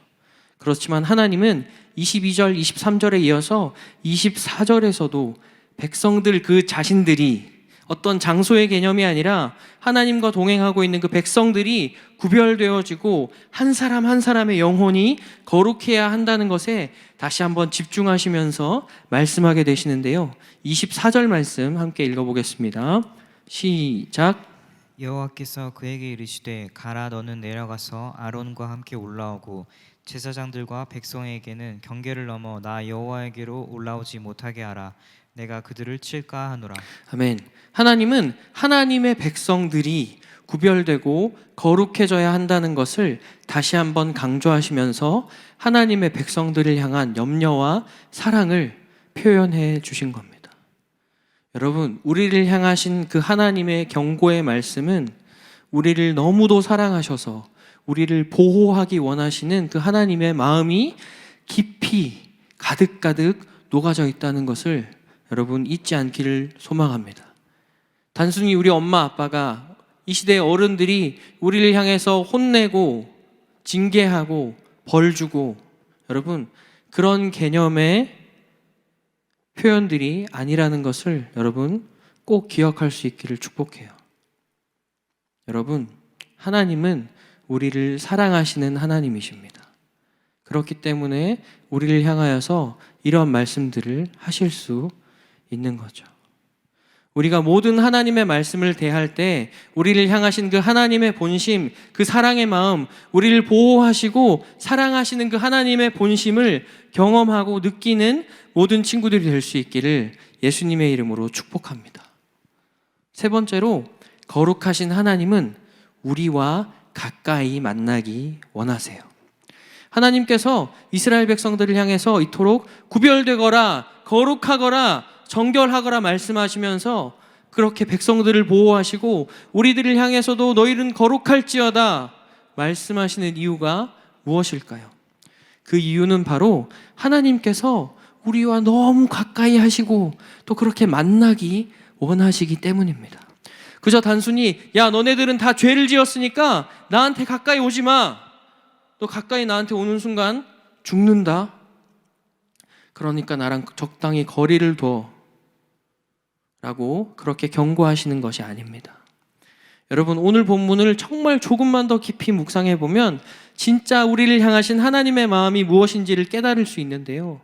그렇지만 하나님은 22절, 23절에 이어서 24절에서도 백성들 그 자신들이 어떤 장소의 개념이 아니라 하나님과 동행하고 있는 그 백성들이 구별되어지고 한 사람 한 사람의 영혼이 거룩해야 한다는 것에 다시 한번 집중하시면서 말씀하게 되시는데요. 24절 말씀 함께 읽어보겠습니다. 시작. 여호와께서 그에게 이르시되 가라 너는 내려가서 아론과 함께 올라오고 제사장들과 백성에게는 경계를 넘어 나 여호와에게로 올라오지 못하게 하라. 내가 그들을 칠까 하노라. 아멘. 하나님은 하나님의 백성들이 구별되고 거룩해져야 한다는 것을 다시 한번 강조하시면서 하나님의 백성들을 향한 염려와 사랑을 표현해 주신 겁니다. 여러분, 우리를 향하신 그 하나님의 경고의 말씀은 우리를 너무도 사랑하셔서 우리를 보호하기 원하시는 그 하나님의 마음이 깊이 가득가득 녹아져 있다는 것을 여러분 잊지 않기를 소망합니다. 단순히 우리 엄마 아빠가 이 시대의 어른들이 우리를 향해서 혼내고 징계하고 벌 주고 여러분 그런 개념의 표현들이 아니라는 것을 여러분 꼭 기억할 수 있기를 축복해요. 여러분, 하나님은 우리를 사랑하시는 하나님이십니다. 그렇기 때문에 우리를 향하여서 이런 말씀들을 하실 수 있는 거죠. 우리가 모든 하나님의 말씀을 대할 때 우리를 향하신 그 하나님의 본심, 그 사랑의 마음, 우리를 보호하시고 사랑하시는 그 하나님의 본심을 경험하고 느끼는 모든 친구들이 될 수 있기를 예수님의 이름으로 축복합니다. 세 번째로, 거룩하신 하나님은 우리와 가까이 만나기 원하세요. 하나님께서 이스라엘 백성들을 향해서 이토록 구별되거라, 거룩하거라, 정결하거라 말씀하시면서 그렇게 백성들을 보호하시고 우리들을 향해서도 너희는 거룩할지어다 말씀하시는 이유가 무엇일까요? 그 이유는 바로 하나님께서 우리와 너무 가까이 하시고 또 그렇게 만나기 원하시기 때문입니다. 그저 단순히 야 너네들은 다 죄를 지었으니까 나한테 가까이 오지 마. 너 가까이 나한테 오는 순간 죽는다. 그러니까 나랑 적당히 거리를 둬 라고 그렇게 경고하시는 것이 아닙니다. 여러분, 오늘 본문을 정말 조금만 더 깊이 묵상해 보면 진짜 우리를 향하신 하나님의 마음이 무엇인지를 깨달을 수 있는데요.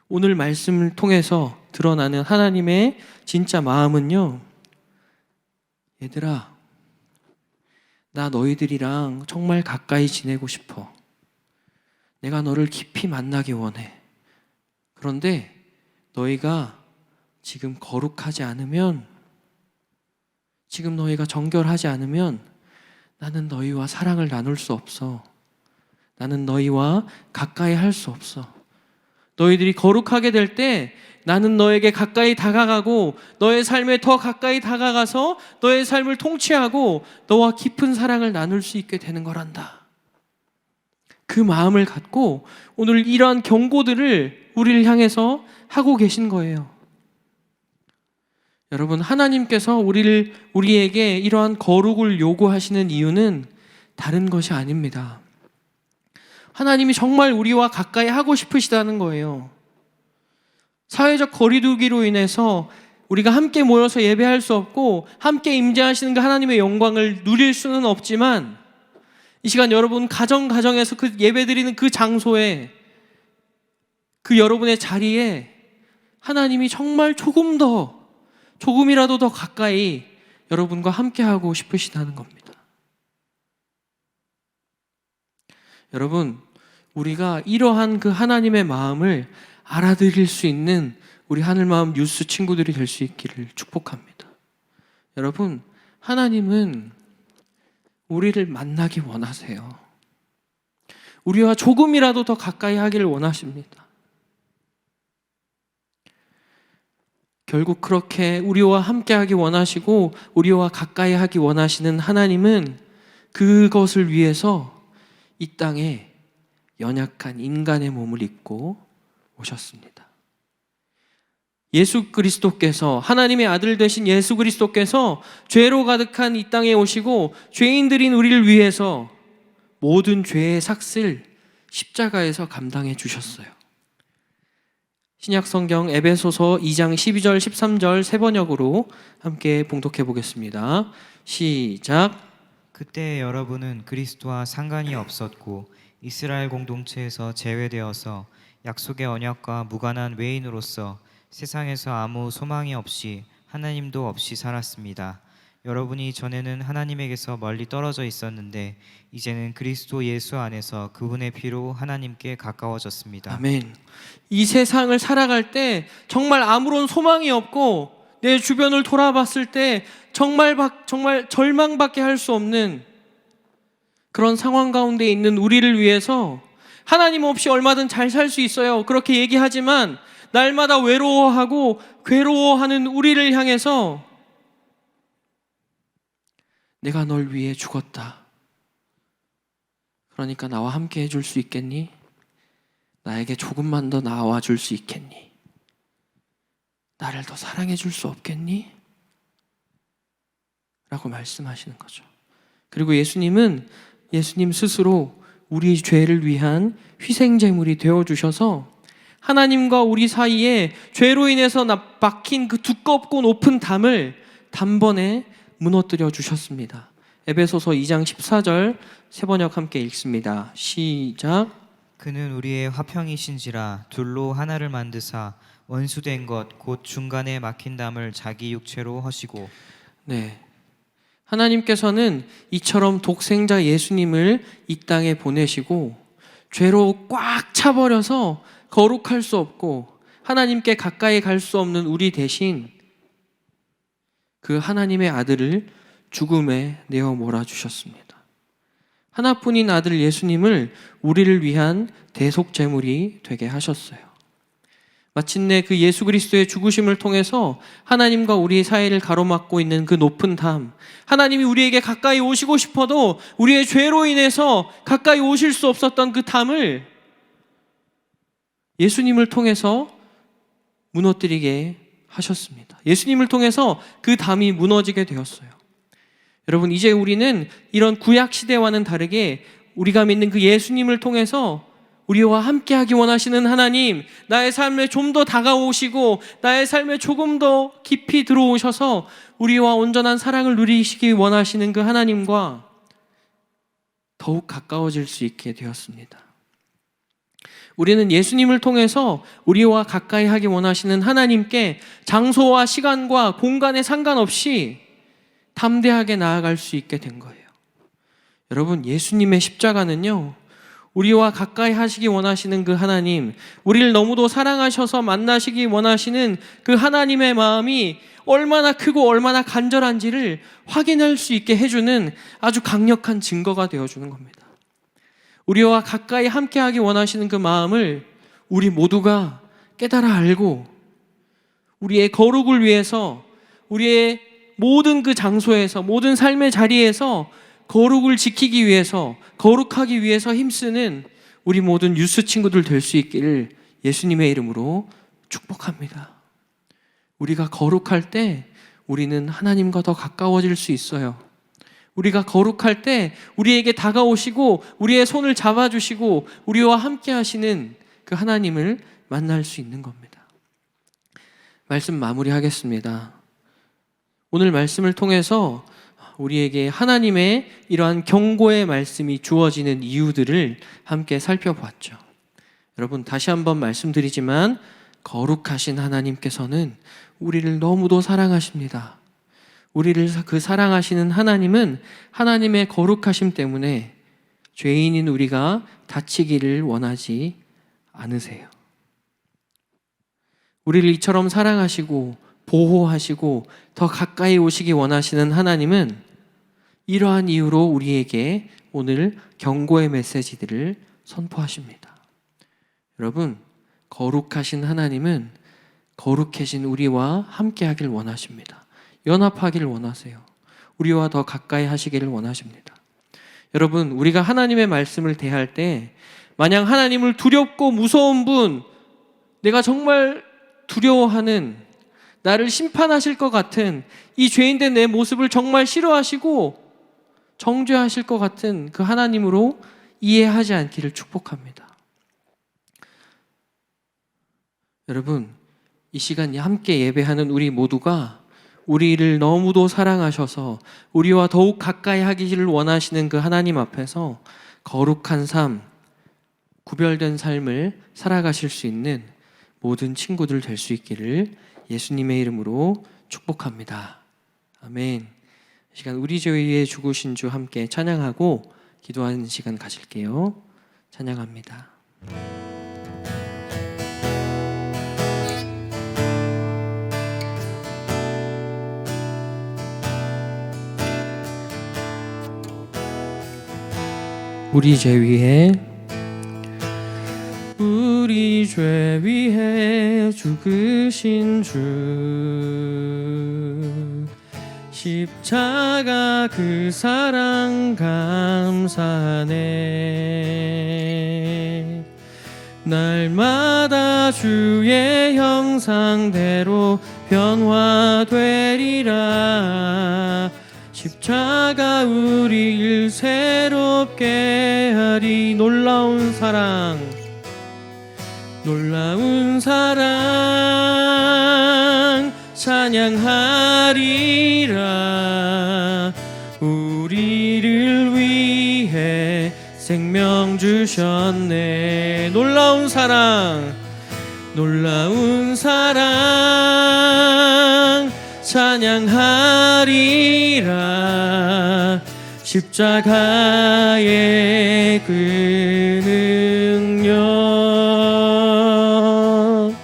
오늘 말씀을 통해서 드러나는 하나님의 진짜 마음은요, 얘들아, 나 너희들이랑 정말 가까이 지내고 싶어. 내가 너를 깊이 만나기 원해. 그런데 너희가 지금 거룩하지 않으면, 지금 너희가 정결하지 않으면 나는 너희와 사랑을 나눌 수 없어. 나는 너희와 가까이 할 수 없어. 너희들이 거룩하게 될 때 나는 너에게 가까이 다가가고 너의 삶에 더 가까이 다가가서 너의 삶을 통치하고 너와 깊은 사랑을 나눌 수 있게 되는 거란다. 그 마음을 갖고 오늘 이러한 경고들을 우리를 향해서 하고 계신 거예요. 여러분, 하나님께서 우리에게 이러한 거룩을 요구하시는 이유는 다른 것이 아닙니다. 하나님이 정말 우리와 가까이 하고 싶으시다는 거예요. 사회적 거리두기로 인해서 우리가 함께 모여서 예배할 수 없고 함께 임재하시는 그 하나님의 영광을 누릴 수는 없지만 이 시간 여러분 가정에서 그 예배드리는 그 장소에 그 여러분의 자리에 하나님이 정말 조금이라도 더 가까이 여러분과 함께하고 싶으시다는 겁니다. 여러분, 우리가 이러한 그 하나님의 마음을 알아들일 수 있는 우리 하늘마음 뉴스 친구들이 될 수 있기를 축복합니다. 여러분, 하나님은 우리를 만나기 원하세요. 우리와 조금이라도 더 가까이 하기를 원하십니다. 결국 그렇게 우리와 함께하기 원하시고 우리와 가까이 하기 원하시는 하나님은 그것을 위해서 이 땅에 연약한 인간의 몸을 입고 오셨습니다. 예수 그리스도께서, 하나님의 아들 되신 예수 그리스도께서 죄로 가득한 이 땅에 오시고 죄인들인 우리를 위해서 모든 죄의 삭을 십자가에서 감당해 주셨어요. 신약 성경 에베소서 2장 12절 13절 세 번역으로 함께 봉독해 보겠습니다. 시작. 그때 여러분은 그리스도와 상관이 없었고 이스라엘 공동체에서 제외되어서 약속의 언약과 무관한 외인으로서 세상에서 아무 소망이 없이 하나님도 없이 살았습니다. 여러분이 전에는 하나님에게서 멀리 떨어져 있었는데 이제는 그리스도 예수 안에서 그분의 피로 하나님께 가까워졌습니다. 아멘. 이 세상을 살아갈 때 정말 아무런 소망이 없고 내 주변을 돌아봤을 때 정말 절망밖에 할 수 없는 그런 상황 가운데 있는 우리를 위해서 하나님 없이 얼마든 잘 살 수 있어요. 그렇게 얘기하지만 날마다 외로워하고 괴로워하는 우리를 향해서 내가 널 위해 죽었다. 그러니까 나와 함께 해줄 수 있겠니? 나에게 조금만 더 나와 줄 수 있겠니? 나를 더 사랑해 줄 수 없겠니? 라고 말씀하시는 거죠. 그리고 예수님 스스로 우리 죄를 위한 희생제물이 되어주셔서 하나님과 우리 사이에 죄로 인해서 막힌 그 두껍고 높은 담을 단번에 무너뜨려 주셨습니다. 에베소서 2장 14절 세 번역 함께 읽습니다. 시작. 그는 우리의 화평이신지라 둘로 하나를 만드사 원수된 것 곧 중간에 막힌 담을 자기 육체로 허시고. 네, 하나님께서는 이처럼 독생자 예수님을 이 땅에 보내시고 죄로 꽉 차버려서 거룩할 수 없고 하나님께 가까이 갈 수 없는 우리 대신 그 하나님의 아들을 죽음에 내어 몰아주셨습니다. 하나뿐인 아들 예수님을 우리를 위한 대속제물이 되게 하셨어요. 마침내 그 예수 그리스도의 죽으심을 통해서 하나님과 우리 사이를 가로막고 있는 그 높은 담, 하나님이 우리에게 가까이 오시고 싶어도 우리의 죄로 인해서 가까이 오실 수 없었던 그 담을 예수님을 통해서 무너뜨리게 하셨습니다. 예수님을 통해서 그 담이 무너지게 되었어요. 여러분, 이제 우리는 이런 구약 시대와는 다르게 우리가 믿는 그 예수님을 통해서 우리와 함께하기 원하시는 하나님, 나의 삶에 좀 더 다가오시고 나의 삶에 조금 더 깊이 들어오셔서 우리와 온전한 사랑을 누리시기 원하시는 그 하나님과 더욱 가까워질 수 있게 되었습니다. 우리는 예수님을 통해서 우리와 가까이 하기 원하시는 하나님께 장소와 시간과 공간에 상관없이 담대하게 나아갈 수 있게 된 거예요. 여러분, 예수님의 십자가는요, 우리와 가까이 하시기 원하시는 그 하나님, 우리를 너무도 사랑하셔서 만나시기 원하시는 그 하나님의 마음이 얼마나 크고 얼마나 간절한지를 확인할 수 있게 해주는 아주 강력한 증거가 되어주는 겁니다. 우리와 가까이 함께하기 원하시는 그 마음을 우리 모두가 깨달아 알고 우리의 거룩을 위해서, 우리의 모든 그 장소에서, 모든 삶의 자리에서 거룩을 지키기 위해서, 거룩하기 위해서 힘쓰는 우리 모든 유스 친구들 될 수 있기를 예수님의 이름으로 축복합니다. 우리가 거룩할 때 우리는 하나님과 더 가까워질 수 있어요. 우리가 거룩할 때 우리에게 다가오시고 우리의 손을 잡아주시고 우리와 함께 하시는 그 하나님을 만날 수 있는 겁니다. 말씀 마무리하겠습니다. 오늘 말씀을 통해서 우리에게 하나님의 이러한 경고의 말씀이 주어지는 이유들을 함께 살펴봤죠. 여러분, 다시 한번 말씀드리지만 거룩하신 하나님께서는 우리를 너무도 사랑하십니다. 우리를 그 사랑하시는 하나님은 하나님의 거룩하심 때문에 죄인인 우리가 다치기를 원하지 않으세요. 우리를 이처럼 사랑하시고 보호하시고 더 가까이 오시기 원하시는 하나님은 이러한 이유로 우리에게 오늘 경고의 메시지들을 선포하십니다. 여러분, 거룩하신 하나님은 거룩해진 우리와 함께 하길 원하십니다. 연합하기를 원하세요. 우리와 더 가까이 하시기를 원하십니다. 여러분, 우리가 하나님의 말씀을 대할 때 마냥 하나님을 두렵고 무서운 분, 내가 정말 두려워하는 나를 심판하실 것 같은 이 죄인된 내 모습을 정말 싫어하시고 정죄하실 것 같은 그 하나님으로 이해하지 않기를 축복합니다. 여러분, 이 시간 함께 예배하는 우리 모두가 우리를 너무도 사랑하셔서 우리와 더욱 가까이 하기를 원하시는 그 하나님 앞에서 거룩한 삶, 구별된 삶을 살아가실 수 있는 모든 친구들 될 수 있기를 예수님의 이름으로 축복합니다. 아멘. 이 시간 우리 죄 위에 죽으신 주 함께 찬양하고 기도하는 시간 가질게요. 찬양합니다. 우리 죄 위에 우리 죄 위해 죽으신 주 십자가 그 사랑 감사네. 날마다 주의 형상대로 변화되리라. 십자가 우리를 새롭게 하리. 놀라운 사랑, 놀라운 사랑 찬양하리라. 우리를 위해 생명 주셨네. 놀라운 사랑, 놀라운 사랑 찬양하리라. 십자가의 그 능력,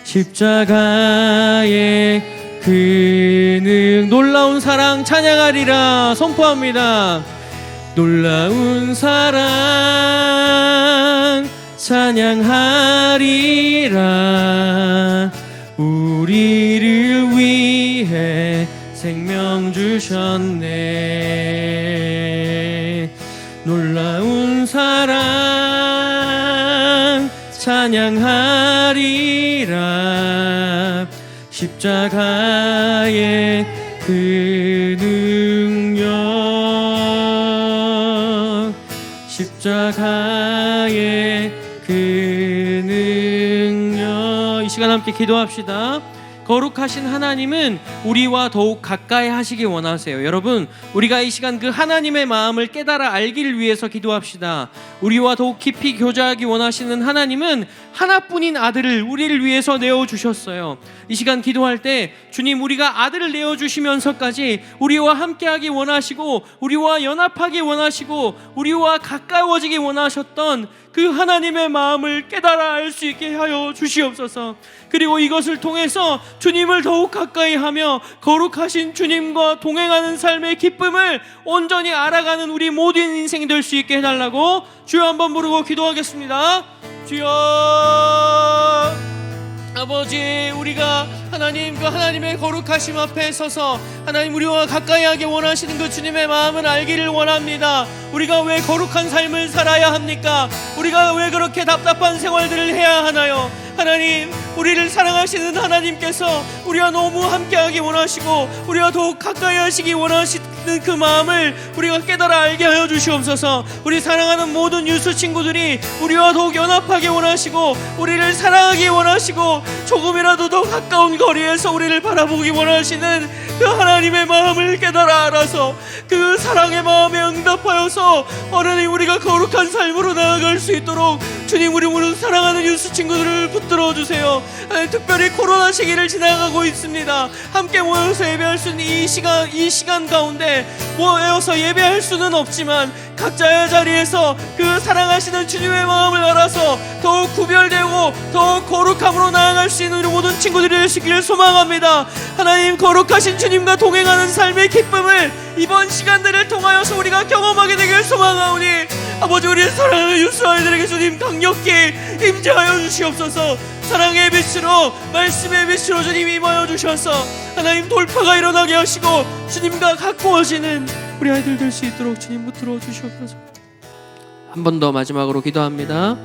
십자가의 그 능, 놀라운 사랑 찬양하리라. 선포합니다. 놀라운 사랑 찬양하리라. 우리를 위해 생명 주셨네. 놀라운 사랑 찬양하리라. 십자가의 그 능력, 십자가의 그 능력. 이 시간 함께 기도합시다. 거룩하신 하나님은 우리와 더욱 가까이 하시기 원하세요. 여러분, 우리가 이 시간 그 하나님의 마음을 깨달아 알기를 위해서 기도합시다. 우리와 더욱 깊이 교제하기 원하시는 하나님은 하나뿐인 아들을 우리를 위해서 내어주셨어요. 이 시간 기도할 때 주님, 우리가 아들을 내어주시면서까지 우리와 함께하기 원하시고 우리와 연합하기 원하시고 우리와 가까워지기 원하셨던 그 하나님의 마음을 깨달아 알 수 있게 하여 주시옵소서. 그리고 이것을 통해서 주님을 더욱 가까이 하며 거룩하신 주님과 동행하는 삶의 기쁨을 온전히 알아가는 우리 모든 인생이 될 수 있게 해달라고 주여 한번 부르고 기도하겠습니다. 주여 아버지, 우리가 하나님, 그 하나님의 거룩하심 앞에 서서 하나님 우리와 가까이 하기 원하시는 그 주님의 마음을 알기를 원합니다. 우리가 왜 거룩한 삶을 살아야 합니까? 우리가 왜 그렇게 답답한 생활들을 해야 하나요? 하나님, 우리를 사랑하시는 하나님께서 우리와 너무 함께하기 원하시고 우리와 더욱 가까이 하시기 원하시는 그 마음을 우리가 깨달아 알게 하여 주시옵소서. 우리 사랑하는 모든 유수 친구들이 우리와 더욱 연합하기 원하시고 우리를 사랑하기 원하시고 조금이라도 더 가까운 거리에서 우리를 바라보기 원하시는 그 하나님의 마음을 깨달아 알아서 그 사랑의 마음에 응답하여서 하나님 우리가 거룩한 삶으로 나아갈 수 있도록 주님, 우리 모든 사랑하는 유수 친구들을 붙들어 주세요. 특별히 코로나 시기를 지나가고 있습니다. 함께 모여서 예배할 수 있는 이 시간 가운데 모여서 예배할 수는 없지만 각자의 자리에서 그 사랑하시는 주님의 마음을 알아서 더욱 구별되고 더욱 거룩함으로 나아갈 수 있는 우리 모든 친구들이 되시기를 소망합니다. 하나님, 거룩하신 주님과 동행하는 삶의 기쁨을 이번 시간들을 통하여서 우리가 경험하게 되길 소망하오니 아버지, 우리 사랑하는 유수 아이들에게 주님 강력히 임재하여 주시옵소서. 사랑의 빛으로, 말씀의 빛으로 주님 임하여 주셔서 하나님 돌파가 일어나게 하시고 주님과 가까워지는 우리 아이들 될 수 있도록 주님 붙들어 주시옵소서. 한 번 더 마지막으로 기도합니다.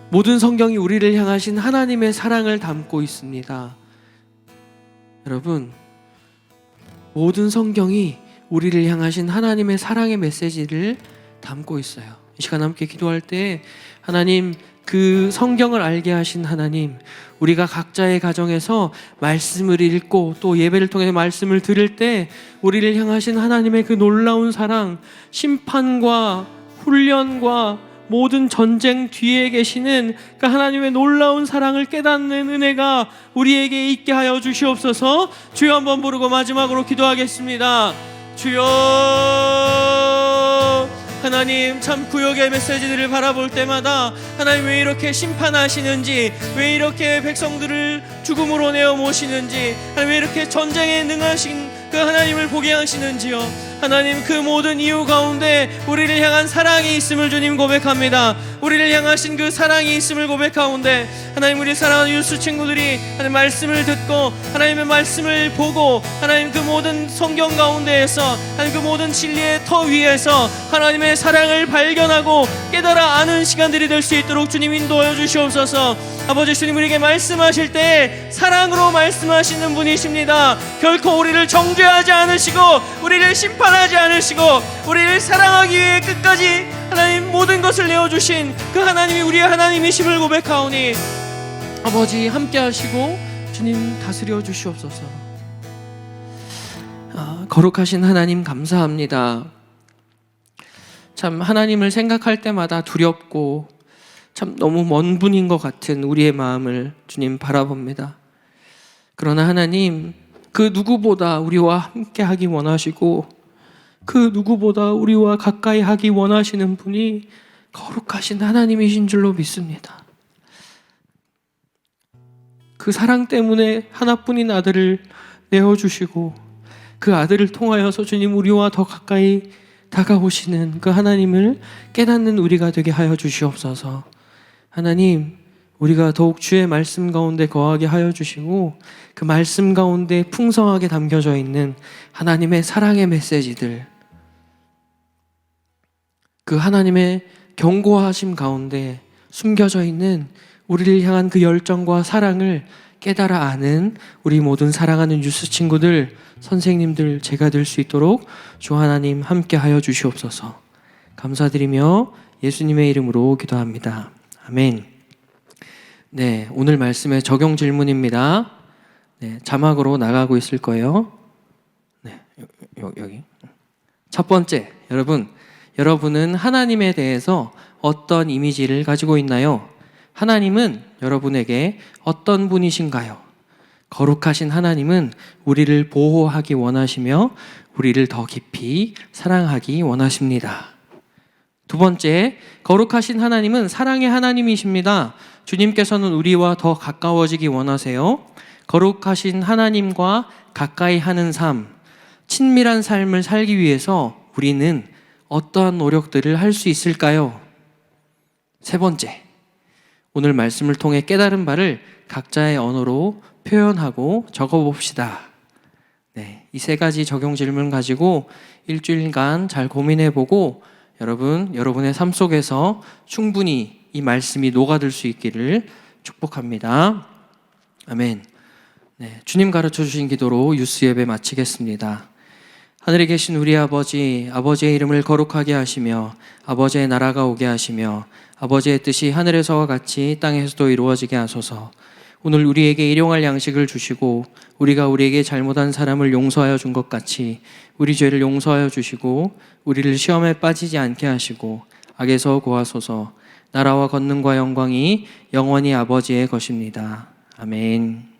모든 성경이 우리를 향하신 하나님의 사랑을 담고 있습니다. 여러분, 모든 성경이 우리를 향하신 하나님의 사랑의 메시지를 담고 있어요. 이 시간 함께 기도할 때 하나님, 그 성경을 알게 하신 하나님, 우리가 각자의 가정에서 말씀을 읽고 또 예배를 통해 말씀을 들을 때 우리를 향하신 하나님의 그 놀라운 사랑, 심판과 훈련과 모든 전쟁 뒤에 계시는 그 하나님의 놀라운 사랑을 깨닫는 은혜가 우리에게 있게 하여 주시옵소서. 주여 한번 부르고 마지막으로 기도하겠습니다. 주여, 하나님, 참 구역의 메시지들을 바라볼 때마다 하나님 왜 이렇게 심판하시는지, 왜 이렇게 백성들을 죽음으로 내어 모시는지, 하나님 왜 이렇게 전쟁에 능하신 그 하나님을 보게 하시는지요. 하나님, 그 모든 이유 가운데 우리를 향한 사랑이 있음을 주님 고백합니다. 우리를 향하신 그 사랑이 있음을 고백하는데 하나님, 우리 사랑하는 유스 친구들이 하나님 말씀을 듣고 하나님의 말씀을 보고 하나님 그 모든 성경 가운데에서 하나님 그 모든 진리의 터 위에서 하나님의 사랑을 발견하고 깨달아 아는 시간들이 될 수 있도록 주님 인도하여 주시옵소서. 아버지 주님, 우리에게 말씀하실 때 사랑으로 말씀하시는 분이십니다. 결코 우리를 정죄하지 않으시고 우리를 심판하지 않으시고 우리를 사랑하기 위해 끝까지 하나님 모든 것을 내어주신 그 하나님이 우리의 하나님이심을 고백하오니 아버지 함께 하시고 주님 다스려 주시옵소서. 거룩하신 하나님 감사합니다. 참 하나님을 생각할 때마다 두렵고 참 너무 먼 분인 것 같은 우리의 마음을 주님 바라봅니다. 그러나 하나님, 그 누구보다 우리와 함께 하기 원하시고 그 누구보다 우리와 가까이 하기 원하시는 분이 거룩하신 하나님이신 줄로 믿습니다. 그 사랑 때문에 하나뿐인 아들을 내어주시고 그 아들을 통하여서 주님 우리와 더 가까이 다가오시는 그 하나님을 깨닫는 우리가 되게 하여 주시옵소서. 하나님, 우리가 더욱 주의 말씀 가운데 거하게 하여 주시고 그 말씀 가운데 풍성하게 담겨져 있는 하나님의 사랑의 메시지들, 그 하나님의 경고하심 가운데 숨겨져 있는 우리를 향한 그 열정과 사랑을 깨달아 아는 우리 모든 사랑하는 유스 친구들, 선생님들, 제가 될 수 있도록 주 하나님 함께 하여 주시옵소서. 감사드리며 예수님의 이름으로 기도합니다. 아멘. 네, 오늘 말씀의 적용 질문입니다. 네, 자막으로 나가고 있을 거예요. 네, 여기. 첫 번째, 여러분은 하나님에 대해서 어떤 이미지를 가지고 있나요? 하나님은 여러분에게 어떤 분이신가요? 거룩하신 하나님은 우리를 보호하기 원하시며 우리를 더 깊이 사랑하기 원하십니다. 두 번째, 거룩하신 하나님은 사랑의 하나님이십니다. 주님께서는 우리와 더 가까워지기 원하세요. 거룩하신 하나님과 가까이 하는 삶, 친밀한 삶을 살기 위해서 우리는 어떠한 노력들을 할 수 있을까요? 세 번째, 오늘 말씀을 통해 깨달은 바를 각자의 언어로 표현하고 적어봅시다. 네, 이 세 가지 적용 질문 가지고 일주일간 잘 고민해보고 여러분의 삶 속에서 충분히 이 말씀이 녹아들 수 있기를 축복합니다. 아멘. 네, 주님 가르쳐 주신 기도로 유스 예배 마치겠습니다. 하늘에 계신 우리 아버지, 아버지의 이름을 거룩하게 하시며 아버지의 나라가 오게 하시며 아버지의 뜻이 하늘에서와 같이 땅에서도 이루어지게 하소서. 오늘 우리에게 일용할 양식을 주시고 우리가 우리에게 잘못한 사람을 용서하여 준 것 같이 우리 죄를 용서하여 주시고 우리를 시험에 빠지지 않게 하시고 악에서 구하소서. 나라와 권능과 영광이 영원히 아버지의 것입니다. 아멘.